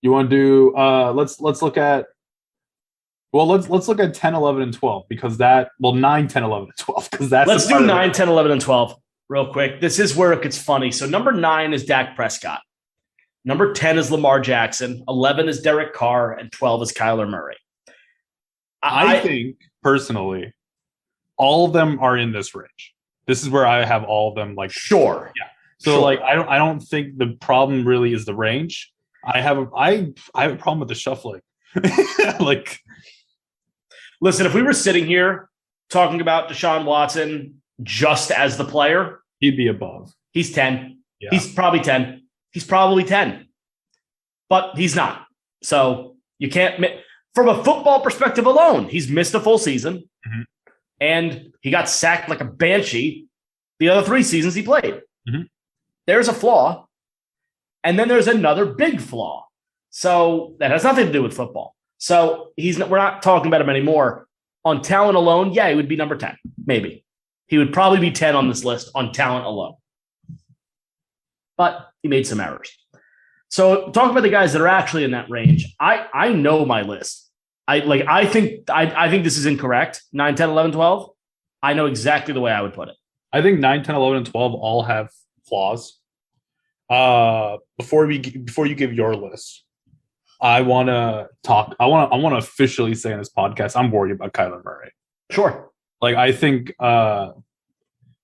Speaker 2: You want to do let's look at let's look at 10, 11, and 12 because 9, 10, 11, and 12 because that's
Speaker 1: let's do 9, 10, 11, and 12 real quick. This is where it gets funny. So number 9 is Dak Prescott. Number 10 is Lamar Jackson. 11 is Derek Carr, and 12 is Kyler Murray.
Speaker 2: I think personally, all of them are in this range. This is where I have all of them. Like,
Speaker 1: sure,
Speaker 2: yeah. So like, I don't think the problem really is the range. I have a problem with the shuffling. Like,
Speaker 1: listen, if we were sitting here talking about Deshaun Watson just as the player,
Speaker 2: he'd be above.
Speaker 1: He's 10. Yeah. He's probably 10. He's probably 10, but he's not. So you can't, from a football perspective alone, he's missed a full season and he got sacked like a banshee the other 3 seasons he played. There's a flaw. And then there's another big flaw. So that has nothing to do with football. So we're not talking about him anymore. On talent alone, yeah, he would be number 10, maybe. He would probably be 10 on this list on talent alone. But he made some errors. So talk about the guys that are actually in that range. I know my list. I think this is incorrect. 9, 10, 11, 12. I know exactly the way I would put it.
Speaker 2: I think 9, 10, 11, and 12 all have flaws. Before you give your list, I want to officially say on this podcast, I'm worried about Kyler Murray.
Speaker 1: Sure.
Speaker 2: Like, I think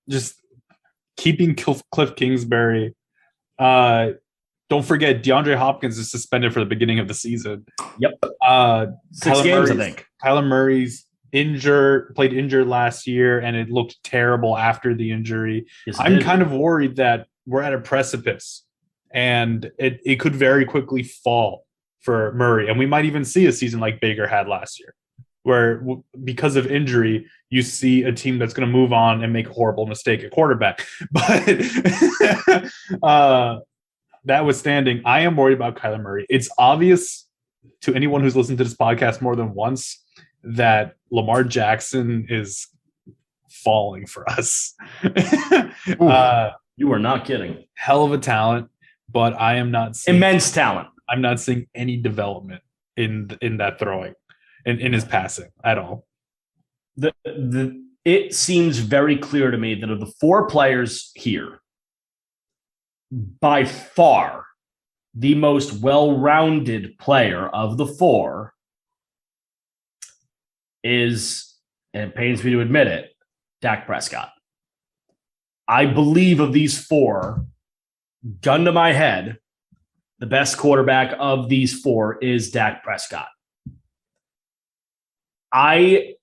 Speaker 2: just keeping Cliff Kingsbury. Don't forget, DeAndre Hopkins is suspended for the beginning of the season.
Speaker 1: Yep. 6 games, I think.
Speaker 2: Kyler Murray's played injured last year, and it looked terrible after the injury. Yes, I'm kind of worried that we're at a precipice, and it could very quickly fall for Murray. And we might even see a season like Baker had last year, where because of injury, you see a team that's going to move on and make a horrible mistake at quarterback. But that withstanding, I am worried about Kyler Murray. It's obvious to anyone who's listened to this podcast more than once that Lamar Jackson is falling for us.
Speaker 1: You are not kidding.
Speaker 2: Hell of a talent, but I am not seeing
Speaker 1: immense talent.
Speaker 2: I'm not seeing any development in that throwing and in his passing at all.
Speaker 1: It seems very clear to me that of the 4 players here, by far the most well-rounded player of the 4 is, and it pains me to admit it, Dak Prescott. I believe of these 4, gun to my head, the best quarterback of these 4 is Dak Prescott. I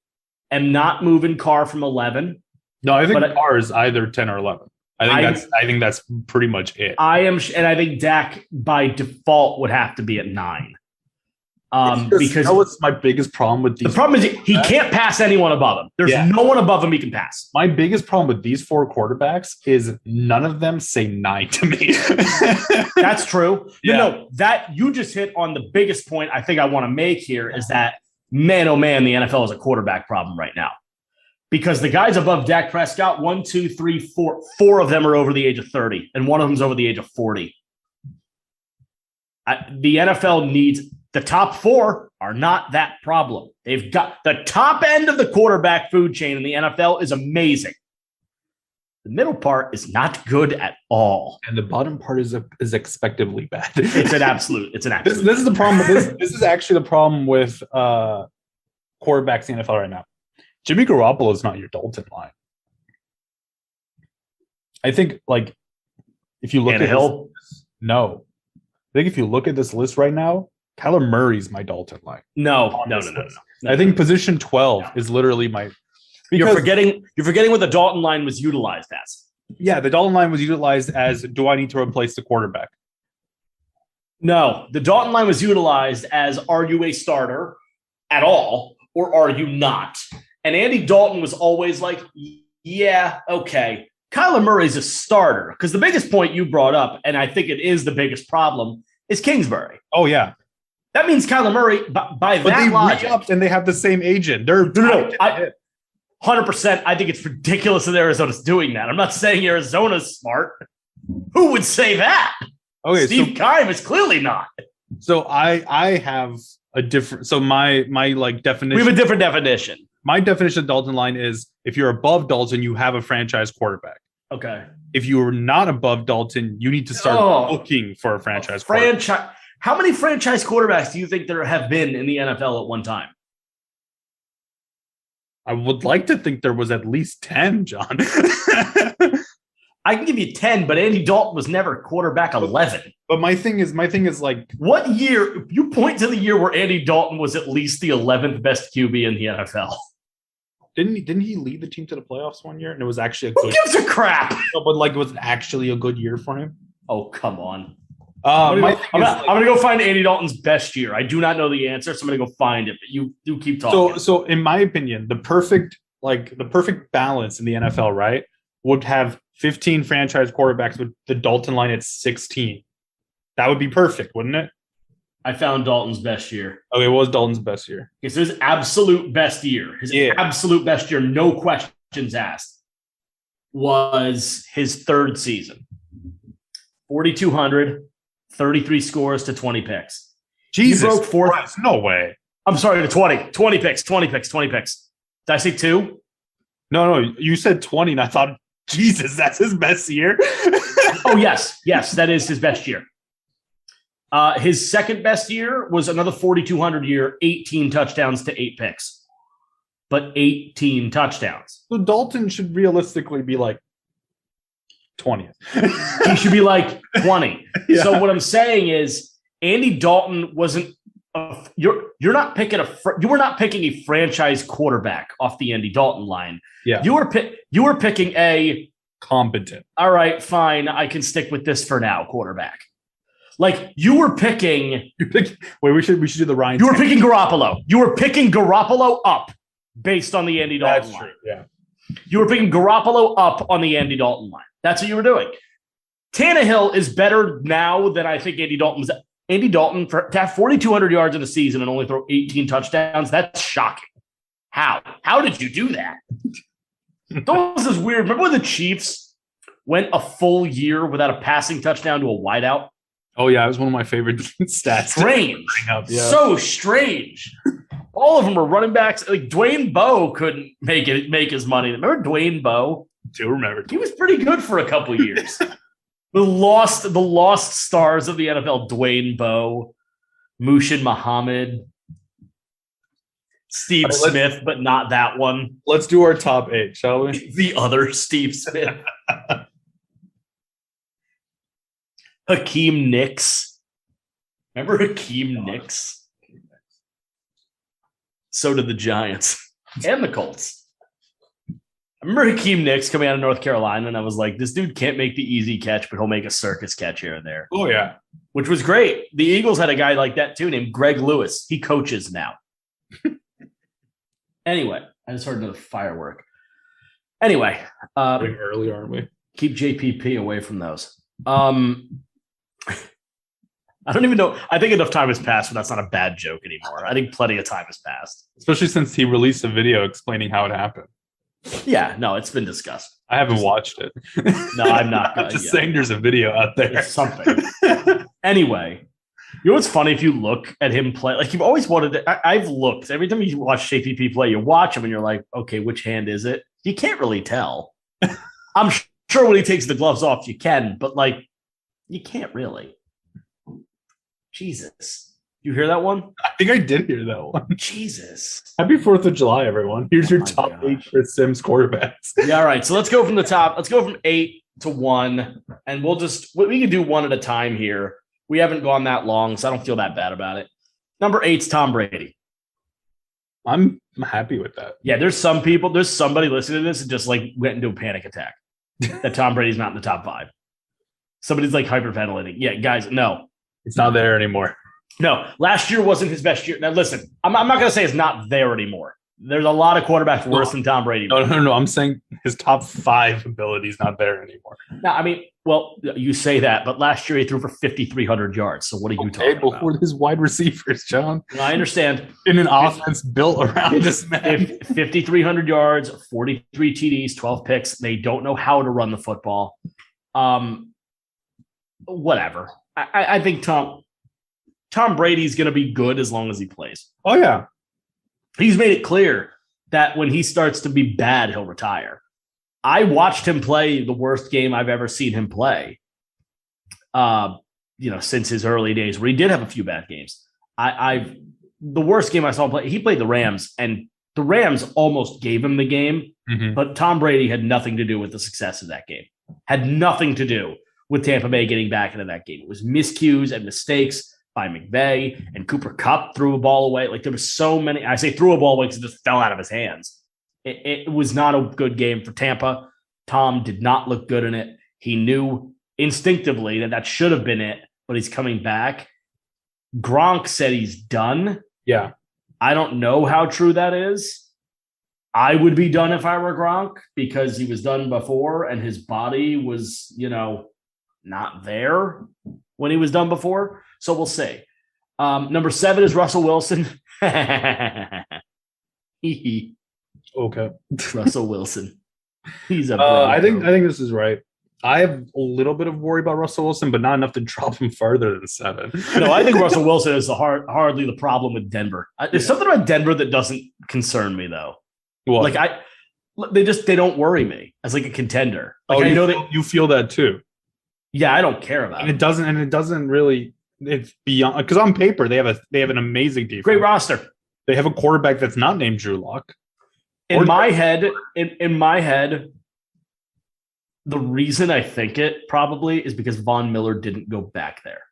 Speaker 1: am not moving Carr from 11.
Speaker 2: No, I think Carr is either 10 or 11. I think that's pretty much it. And
Speaker 1: I think Dak by default would have to be at 9. Because
Speaker 2: what's my biggest problem with these?
Speaker 1: The problem is he can't pass anyone above him. There's no one above him he can pass.
Speaker 2: My biggest problem with these 4 quarterbacks is none of them say 9 to me.
Speaker 1: That's true. Yeah. No, that you just hit on the biggest point I think I want to make here is that, man, oh man, the NFL is a quarterback problem right now. Because the guys above Dak Prescott, 1, 2, 3, 4, 4 of them are over the age of 30, and one of them's over the age of 40. The NFL needs the top 4 are not that problem. They've got the top end of the quarterback food chain in the NFL is amazing. The middle part is not good at all.
Speaker 2: And the bottom part is expectably bad.
Speaker 1: It's an absolute.
Speaker 2: This is the problem. This is actually the problem with quarterbacks in the NFL right now. Jimmy Garoppolo is not your Dalton line. I think, like, if you look at
Speaker 1: Hill,
Speaker 2: no. I think if you look at this list right now, Kyler Murray's my Dalton line.
Speaker 1: No.
Speaker 2: I think position 12 is literally my.
Speaker 1: You're forgetting what the Dalton line was utilized as.
Speaker 2: Yeah, the Dalton line was utilized as, do I need to replace the quarterback?
Speaker 1: No, the Dalton line was utilized as, are you a starter at all or are you not? And Andy Dalton was always like, yeah, okay. Kyler Murray's a starter, because the biggest point you brought up, and I think it is the biggest problem, is Kingsbury.
Speaker 2: Oh, yeah.
Speaker 1: That means Kyler Murray, by
Speaker 2: but
Speaker 1: that
Speaker 2: they
Speaker 1: logic.
Speaker 2: re-upped and they have the same agent. They're
Speaker 1: 100%. I think it's ridiculous that Arizona's doing that. I'm not saying Arizona's smart. Who would say that?
Speaker 2: Okay,
Speaker 1: Steve Keim is clearly not.
Speaker 2: So I have a different. So my like definition.
Speaker 1: We have a different definition.
Speaker 2: My definition of Dalton line is, if you're above Dalton, you have a franchise quarterback.
Speaker 1: Okay.
Speaker 2: If you are not above Dalton, you need to start looking for a franchise quarterback.
Speaker 1: How many franchise quarterbacks do you think there have been in the NFL at one time?
Speaker 2: I would like to think there was at least 10, John.
Speaker 1: I can give you 10, but Andy Dalton was never quarterback 11.
Speaker 2: But my thing is like,
Speaker 1: what year? You point to the year where Andy Dalton was at least the 11th best QB in the NFL.
Speaker 2: Didn't he lead the team to the playoffs one year? And it was actually
Speaker 1: Who gives a crap?
Speaker 2: No, but like, was it actually a good year for him?
Speaker 1: Oh, come on.
Speaker 2: I'm
Speaker 1: gonna go find Andy Dalton's best year. I do not know the answer, so I'm gonna go find it. But you do keep talking.
Speaker 2: So in my opinion, the perfect balance in the NFL, right, would have 15 franchise quarterbacks with the Dalton line at 16. That would be perfect, wouldn't it?
Speaker 1: I found Dalton's best year.
Speaker 2: Okay, what was Dalton's best year?
Speaker 1: It's his absolute best year. His absolute best year, no questions asked, was his third season. 4,200. 33 scores to 20 picks.
Speaker 2: Jesus,
Speaker 1: he broke fourth.
Speaker 2: Christ, no way.
Speaker 1: I'm sorry, to 20. 20 picks. Did I say 2?
Speaker 2: No, you said 20, and I thought, Jesus, that's his best year.
Speaker 1: Oh, yes, that is his best year. His second best year was another 4,200 year, 18 touchdowns to 8 picks. But 18 touchdowns.
Speaker 2: So Dalton should realistically be like 20th.
Speaker 1: He should be like 20. Yeah. So what I'm saying is, Andy Dalton wasn't. You were not picking a franchise quarterback off the Andy Dalton line.
Speaker 2: Yeah,
Speaker 1: you were picking a
Speaker 2: competent.
Speaker 1: All right, fine. I can stick with this for now. Quarterback. Like you were picking.
Speaker 2: Wait, we should do the Ryan.
Speaker 1: You were picking Garoppolo. You were picking Garoppolo up based on the Andy Dalton line.
Speaker 2: True. Yeah. You
Speaker 1: were picking Garoppolo up on the Andy Dalton line. That's what you were doing. Tannehill is better now than I think Andy Dalton was. Andy Dalton, to have 4,200 yards in a season and only throw 18 touchdowns, that's shocking. How? How did you do that? That was weird. Remember when the Chiefs went a full year without a passing touchdown to a wideout?
Speaker 2: Oh, yeah. It was one of my favorite stats.
Speaker 1: Strange. So strange. All of them were running backs. Like Dwayne Bowe couldn't make his money. Remember Dwayne Bowe?
Speaker 2: Do remember.
Speaker 1: He was pretty good for a couple years. The lost stars of the NFL: Dwayne Bowe, Mushin Muhammad, Steve Smith, but not that one.
Speaker 2: Let's do our top 8, shall we?
Speaker 1: The other Steve Smith. Hakeem Nicks. Remember Hakeem Nicks? So did the Giants and the Colts. I remember Hakeem Nicks coming out of North Carolina, and I was like, this dude can't make the easy catch, but he'll make a circus catch here and there.
Speaker 2: Oh, yeah.
Speaker 1: Which was great. The Eagles had a guy like that, too, named Greg Lewis. He coaches now. Anyway, I just heard another firework. Anyway.
Speaker 2: Early, aren't we?
Speaker 1: Keep JPP away from those. I don't even know. I think enough time has passed, but that's not a bad joke anymore. I think plenty of time has passed.
Speaker 2: Especially since he released a video explaining how it happened.
Speaker 1: Yeah, no, it's been discussed.
Speaker 2: I haven't watched it.
Speaker 1: No, I'm not.
Speaker 2: I'm just saying there's a video out there.
Speaker 1: There's something. Anyway, you know what's funny? If you look at him play, like you've always wanted to, I've looked. Every time you watch JPP play, you watch him and you're like, okay, which hand is it? You can't really tell. I'm sure when he takes the gloves off, you can, but like, you can't really. Jesus. You hear that one?
Speaker 2: I think I did hear that one.
Speaker 1: Jesus.
Speaker 2: Happy 4th of July, everyone. Here's your top 8 Chris Sims quarterbacks.
Speaker 1: Yeah, all right. So let's go from the top. Let's go from 8 to 1. And we can do one at a time here. We haven't gone that long, so I don't feel that bad about it. Number 8's Tom Brady.
Speaker 2: I'm happy with that.
Speaker 1: Yeah, there's somebody listening to this and just like went into a panic attack that Tom Brady's not in the top 5. Somebody's like hyperventilating. Yeah, guys, no.
Speaker 2: It's not there anymore.
Speaker 1: No, last year wasn't his best year. Now, listen, I'm not going to say it's not there anymore. There's a lot of quarterbacks worse than Tom Brady.
Speaker 2: No. I'm saying his top 5 ability is not there anymore.
Speaker 1: No, I mean, well, you say that, but last year he threw for 5,300 yards. So what are you talking about?
Speaker 2: Before his wide receivers, John.
Speaker 1: No, I understand.
Speaker 2: In an offense built around this man.
Speaker 1: 5,300 yards, 43 TDs, 12 picks. They don't know how to run the football. Whatever. I think Tom Brady's going to be good as long as he plays.
Speaker 2: Oh, yeah.
Speaker 1: He's made it clear that when he starts to be bad, he'll retire. I watched him play the worst game I've ever seen him play, since his early days, where he did have a few bad games. The worst game I saw him play, he played the Rams, and the Rams almost gave him the game, but Tom Brady had nothing to do with the success of that game. Had nothing to do with Tampa Bay getting back into that game. It was miscues and mistakes by McVay, and Cooper Kupp threw a ball away. Like, there was so many. I say threw a ball away because it just fell out of his hands. It was not a good game for Tampa. Tom did not look good in it. He knew instinctively that should have been it, but he's coming back. Gronk said he's done.
Speaker 2: Yeah.
Speaker 1: I don't know how true that is. I would be done if I were Gronk because he was done before and his body was, not there when he was done before. So we'll see. Number 7 is Russell Wilson.
Speaker 2: Okay.
Speaker 1: Russell Wilson. He's
Speaker 2: I think this is right. I have a little bit of worry about Russell Wilson, but not enough to drop him further than 7.
Speaker 1: No, I think Russell Wilson is hardly the problem with Denver. There's something about Denver that doesn't concern me though.
Speaker 2: What?
Speaker 1: They don't worry me as like a contender. Like, I know that
Speaker 2: you feel that too.
Speaker 1: Yeah, I don't care about
Speaker 2: it. It doesn't really. It's beyond, because on paper they have an amazing defense,
Speaker 1: great roster.
Speaker 2: They have a quarterback that's not named Drew Lock.
Speaker 1: In my head, the reason I think it probably is because Von Miller didn't go back there.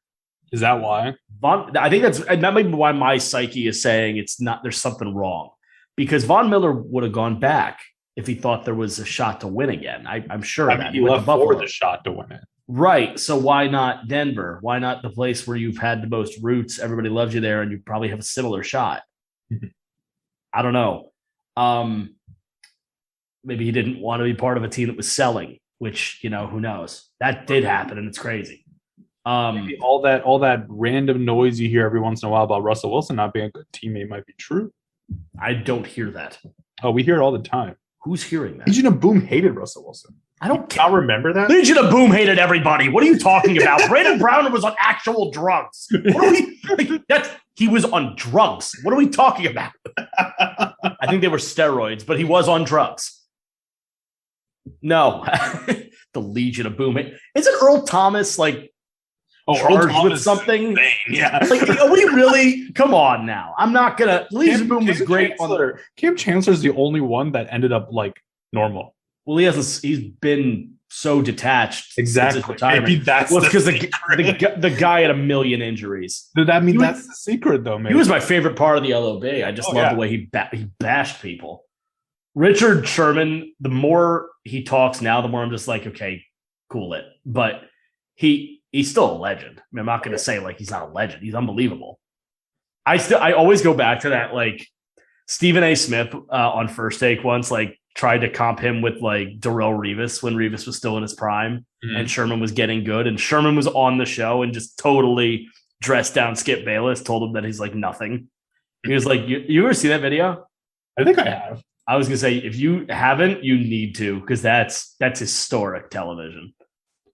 Speaker 2: Is that why?
Speaker 1: I think that might be why my psyche is saying it's not. There's something wrong, because Von Miller would have gone back if he thought there was a shot to win again. I'm sure of that.
Speaker 2: He left for the shot to win it.
Speaker 1: Right. So why not Denver? Why not the place where you've had the most roots? Everybody loves you there, and you probably have a similar shot. I don't know. Maybe he didn't want to be part of a team that was selling, which, who knows? That did happen, and it's crazy.
Speaker 2: Maybe all that random noise you hear every once in a while about Russell Wilson not being a good teammate might be true.
Speaker 1: I don't hear that.
Speaker 2: Oh, we hear it all the time.
Speaker 1: Who's hearing that?
Speaker 2: Legion of Boom hated Russell Wilson.
Speaker 1: I don't
Speaker 2: care. I remember that.
Speaker 1: Legion of Boom hated everybody. What are you talking about? Brandon Brown was on actual drugs. He was on drugs. What are we talking about? I think they were steroids, but he was on drugs. No. The Legion of Boom. Isn't Earl Thomas charged with something?
Speaker 2: Yeah.
Speaker 1: Are we really? Come on now. I'm not gonna. Legion of Boom was great.
Speaker 2: Cam Chancellor's the only one that ended up normal.
Speaker 1: Well, he's been so detached.
Speaker 2: Exactly.
Speaker 1: Maybe that's because the guy had a million injuries.
Speaker 2: Does that mean that's the secret, though? Maybe
Speaker 1: he was my favorite part of the LOB. I just love the way he bashed people. Richard Sherman. The more he talks now, the more I'm just like, okay, cool it. But he's still a legend. I mean, I'm not going to say he's not a legend. He's unbelievable. I always go back to that Stephen A. Smith on First Take once tried to comp him with Darrelle Revis when Revis was still in his prime and Sherman was getting good, and Sherman was on the show and just totally dressed down Skip Bayless, told him that he's nothing. He was like, you ever see that video?
Speaker 2: I think I have.
Speaker 1: I was gonna say, if you haven't, you need to, because that's historic television.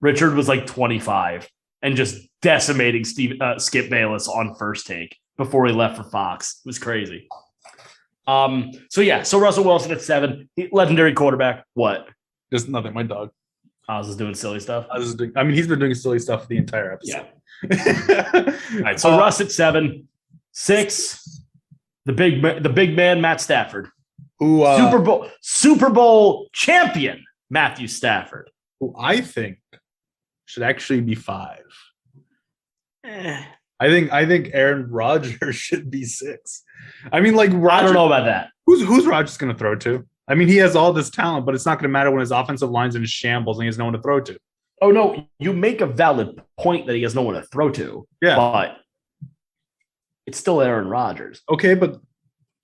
Speaker 1: Richard was 25 and just decimating Skip Bayless on First Take before he left for Fox. It was crazy. So Russell Wilson at 7, legendary quarterback. What?
Speaker 2: Just nothing. My dog.
Speaker 1: Oz is doing silly stuff.
Speaker 2: I mean, he's been doing silly stuff the entire episode.
Speaker 1: Yeah. All right. So Russ at 7, 6. The big man, Matt Stafford.
Speaker 2: Who
Speaker 1: Super Bowl champion, Matthew Stafford.
Speaker 2: Who I think should actually be 5.
Speaker 1: Eh.
Speaker 2: I think Aaron Rodgers should be 6. I mean, like Rodgers,
Speaker 1: I don't know about that.
Speaker 2: Who's Rodgers going to throw to? I mean, he has all this talent, but it's not going to matter when his offensive line's in shambles and he has no one to throw to.
Speaker 1: Oh, no. You make a valid point that he has no one to throw to.
Speaker 2: Yeah.
Speaker 1: But it's still Aaron Rodgers.
Speaker 2: Okay, but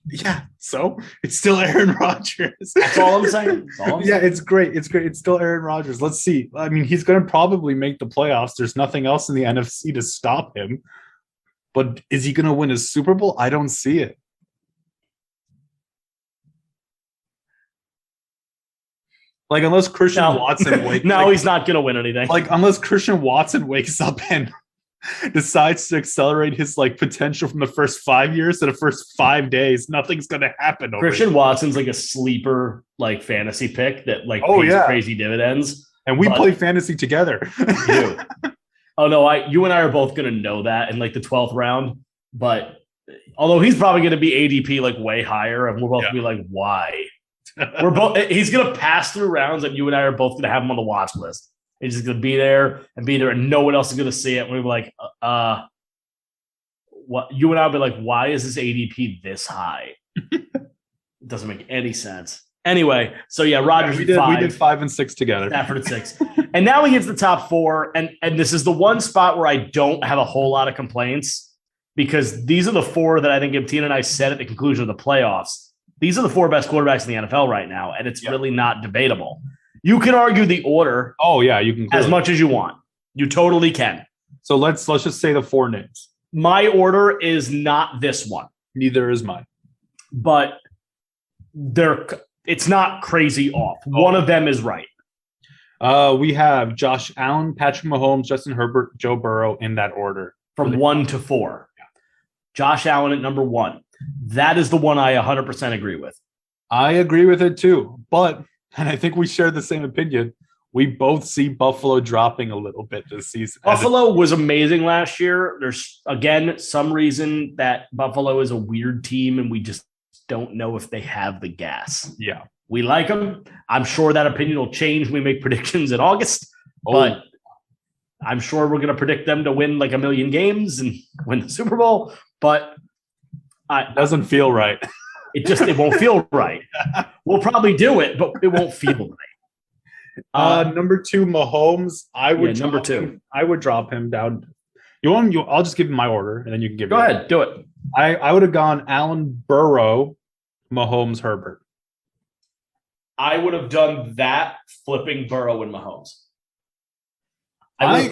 Speaker 2: yeah, so it's still Aaron Rodgers.
Speaker 1: That's all I'm saying.
Speaker 2: It's great. It's great. It's still Aaron Rodgers. Let's see. I mean, he's going to probably make the playoffs. There's nothing else in the NFC to stop him. But is he going to win a Super Bowl? I don't see it. Like, unless Christian Watson wakes
Speaker 1: up. He's not going to win anything.
Speaker 2: Like, unless Christian Watson wakes up and decides to accelerate his potential from the first 5 years to the first 5 days, nothing's going to happen.
Speaker 1: Christian Watson's like a sleeper, fantasy pick that pays crazy dividends.
Speaker 2: And we play fantasy together.
Speaker 1: You. Oh no, you and I are both going to know that in the 12th round. But although he's probably going to be ADP way higher, and we're both going to be why? We're both. He's going to pass through rounds, and you and I are both going to have him on the watch list. He's just going to be there, and no one else is going to see it. And we're like, what? You and I will be like, why is this ADP this high? It doesn't make any sense. Anyway, so Rodgers.
Speaker 2: We did 5 and 6 together.
Speaker 1: Stafford at 6, and now he gets the top 4, and this is the one spot where I don't have a whole lot of complaints because these are the 4 that I think Tina and I said at the conclusion of the playoffs. These are the 4 best quarterbacks in the NFL right now, and it's really not debatable. You can argue the order.
Speaker 2: Oh yeah, you can
Speaker 1: as much as you want. You totally can.
Speaker 2: So let's just say the 4 names.
Speaker 1: My order is not this one.
Speaker 2: Neither is mine.
Speaker 1: But it's not crazy off. One of them is right.
Speaker 2: We have Josh Allen, Patrick Mahomes, Justin Herbert, Joe Burrow in that order.
Speaker 1: From 1 to 4. Yeah. Josh Allen at number 1. That is the one I 100% agree with.
Speaker 2: I agree with it too. But, and I think we share the same opinion, we both see Buffalo dropping a little bit this season.
Speaker 1: Buffalo was amazing last year. There's, again, some reason that Buffalo is a weird team and we just don't know if they have the gas.
Speaker 2: Yeah.
Speaker 1: We like them. I'm sure that opinion will change when we make predictions in August. But I'm sure we're going to predict them to win 1 million games and win the Super Bowl. But
Speaker 2: it doesn't feel right.
Speaker 1: It won't feel right. We'll probably do it, but it won't feel right.
Speaker 2: Number 2, Mahomes. I would drop him down. I'll just give him my order, and then you can give.
Speaker 1: Go ahead, do it.
Speaker 2: I would have gone Allen, Burrow, Mahomes, Herbert.
Speaker 1: I would have done that, flipping Burrow and Mahomes. I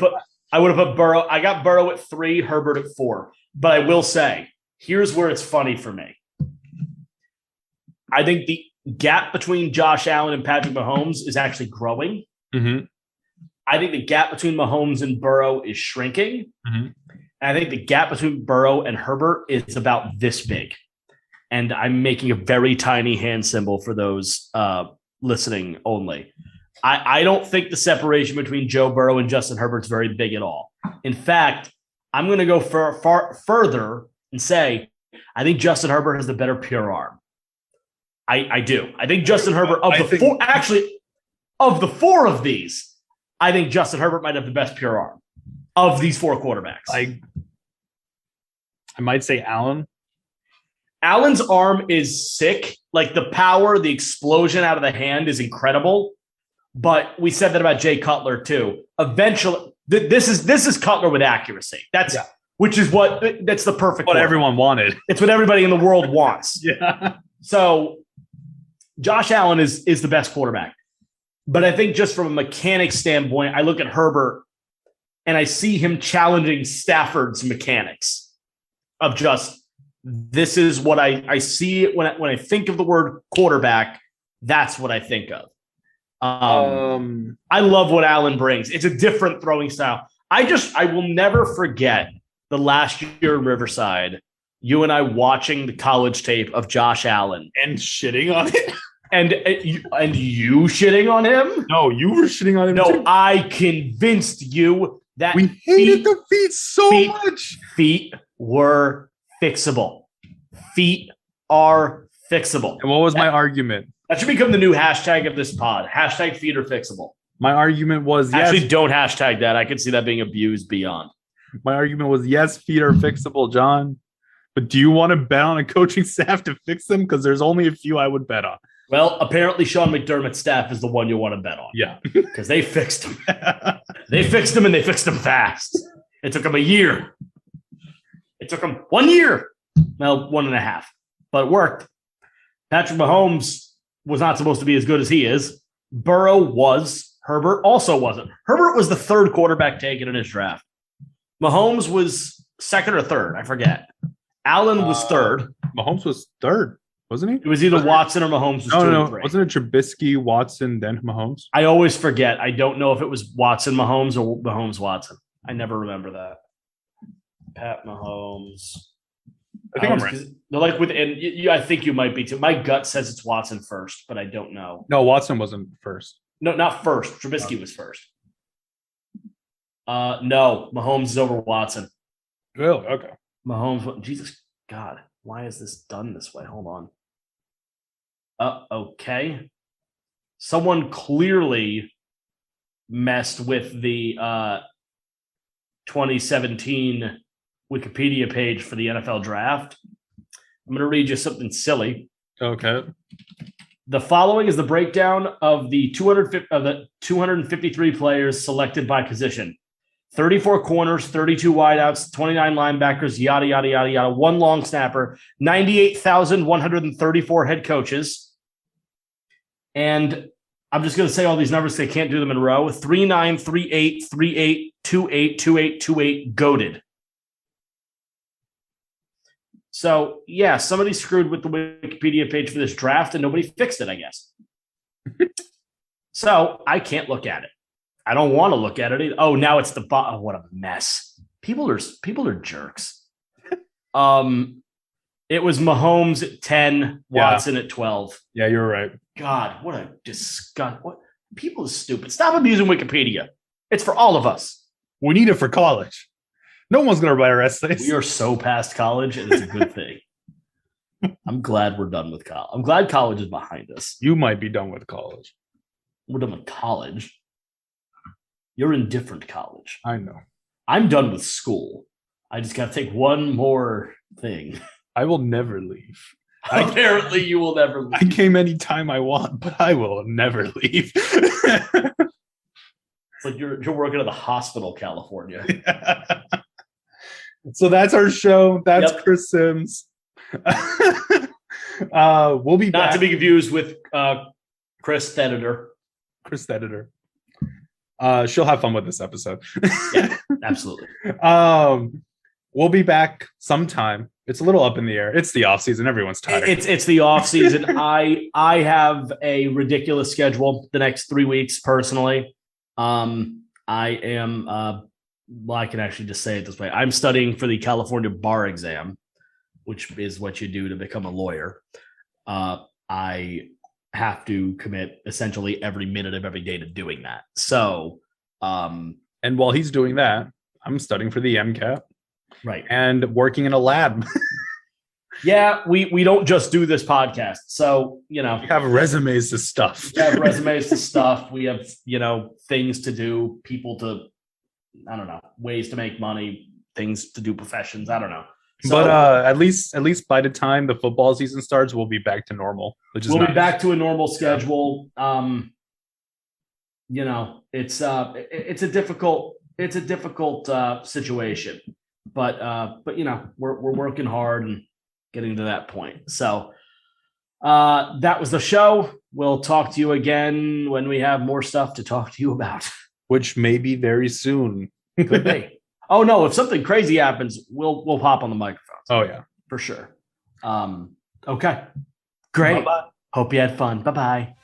Speaker 1: would have put Burrow. I got Burrow at 3, Herbert at 4. But I will say, here's where it's funny for me. I think the gap between Josh Allen and Patrick Mahomes is actually growing.
Speaker 2: Mm-hmm.
Speaker 1: I think the gap between Mahomes and Burrow is shrinking.
Speaker 2: Mm-hmm.
Speaker 1: And I think the gap between Burrow and Herbert is about this big. And I'm making a very tiny hand symbol for those listening only. I don't think the separation between Joe Burrow and Justin Herbert's very big at all. In fact, I'm going to go far further and say I think Justin Herbert has the better pure arm. I do. I think Justin Herbert of the 4 of these, I think Justin Herbert might have the best pure arm of these 4 quarterbacks.
Speaker 2: I might say Allen.
Speaker 1: Allen's arm is sick. The power, the explosion out of the hand is incredible. But we said that about Jay Cutler too. Eventually, this is Cutler with accuracy. That's the perfect
Speaker 2: what everyone wanted.
Speaker 1: It's what everybody in the world wants.
Speaker 2: Yeah.
Speaker 1: So Josh Allen is the best quarterback. But I think just from a mechanics standpoint, I look at Herbert and I see him challenging Stafford's mechanics of just, this is what I see when I think of the word quarterback. That's what I think of. I love what Allen brings. It's a different throwing style. I will never forget the last year in Riverside, you and I watching the college tape of Josh Allen
Speaker 2: and shitting on it.
Speaker 1: And you shitting on him?
Speaker 2: No, you were shitting on him.
Speaker 1: No,
Speaker 2: too.
Speaker 1: I convinced you that
Speaker 2: We hated the feet so much.
Speaker 1: Feet were fixable. Feet are fixable.
Speaker 2: And what was my argument?
Speaker 1: That should become the new hashtag of this pod. Hashtag feet are fixable.
Speaker 2: My argument was
Speaker 1: actually don't hashtag that. I could see that being abused beyond.
Speaker 2: My argument was yes, feet are fixable, John. But do you want to bet on a coaching staff to fix them? Because there's only a few I would bet on.
Speaker 1: Well, apparently Sean McDermott's staff is the one you want to bet on.
Speaker 2: Yeah.
Speaker 1: Because they fixed him. They fixed him, and they fixed him fast. It took them a year. It took them 1 year. Well, 1.5. But it worked. Patrick Mahomes was not supposed to be as good as he is. Burrow was. Herbert also wasn't. Herbert was the third quarterback taken in his draft. Mahomes was second or third. I forget. Allen was third.
Speaker 2: Mahomes was third, wasn't he?
Speaker 1: It was either Watson or Mahomes. Was
Speaker 2: no. Wasn't it Trubisky, Watson, then Mahomes?
Speaker 1: I always forget. I don't know if it was Watson, Mahomes, or Mahomes, Watson. I never remember that. Pat Mahomes.
Speaker 2: I think I'm right.
Speaker 1: They're like within. I think you might be too. My gut says it's Watson first, but I don't know.
Speaker 2: No, Watson wasn't first.
Speaker 1: No, not first. Trubisky was first. No, Mahomes is over Watson.
Speaker 2: Really? Okay.
Speaker 1: Mahomes. Jesus God, why is this done this way? Hold on. Okay. Someone clearly messed with the 2017 Wikipedia page for the NFL draft. I'm going to read you something silly.
Speaker 2: Okay.
Speaker 1: The following is the breakdown of the 253 players selected by position. 34 corners, 32 wideouts, 29 linebackers, yada, yada, yada, yada, one long snapper, 98,134 head coaches. And I'm just going to say all these numbers. They can't do them in a row. 39, 38, 38, 28, 28, 28, goated. So, yeah, somebody screwed with the Wikipedia page for this draft, and nobody fixed it, I guess. So, I can't look at it. I don't want to look at it either. Oh, now it's the bottom. Oh, what a mess. People are jerks. It was Mahomes at 10, Watson at 12.
Speaker 2: Yeah, you're right.
Speaker 1: God, what a disgust. What people are stupid. Stop abusing Wikipedia. It's for all of us.
Speaker 2: We need it for college. No one's going to write our essays.
Speaker 1: We are so past college, and it's a good thing. I'm glad we're done with college. I'm glad college is behind us.
Speaker 2: You might be done with college.
Speaker 1: We're done with college. You're in different college.
Speaker 2: I know.
Speaker 1: I'm done with school. I just got to take one more thing.
Speaker 2: I will never leave.
Speaker 1: Apparently, you will never leave.
Speaker 2: I came anytime I want, but I will never leave.
Speaker 1: It's like you're working at the hospital, California.
Speaker 2: Yeah. So that's our show. That's Chris Sims. We'll be
Speaker 1: not to be confused with Chris the editor.
Speaker 2: Chris the editor. She'll have fun with this episode.
Speaker 1: Yeah, absolutely.
Speaker 2: We'll be back sometime. It's a little up in the air. It's the off season. Everyone's tired.
Speaker 1: It's the off season. I have a ridiculous schedule the next 3 weeks personally. I am. Well, I can actually just say it this way. I'm studying for the California bar exam, which is what you do to become a lawyer. I have to commit essentially every minute of every day to doing that. So,
Speaker 2: and while he's doing that, I'm studying for the MCAT.
Speaker 1: Right.
Speaker 2: And working in a lab.
Speaker 1: Yeah, we don't just do this podcast. So,
Speaker 2: we have resumes to stuff.
Speaker 1: We have resumes to stuff. We have, things to do, people to, I don't know, ways to make money, things to do, professions. I don't know. So,
Speaker 2: but at least by the time the football season starts, we'll be back to normal. We'll
Speaker 1: be back to a normal schedule. It's a difficult situation, but we're working hard and getting to that point. So that was the show. We'll talk to you again when we have more stuff to talk to you about.
Speaker 2: Which may be very soon.
Speaker 1: Could be. Oh no! If something crazy happens, we'll pop on the microphones.
Speaker 2: Oh yeah,
Speaker 1: for sure. Okay, great.
Speaker 2: Bye-bye.
Speaker 1: Hope you had fun. Bye bye.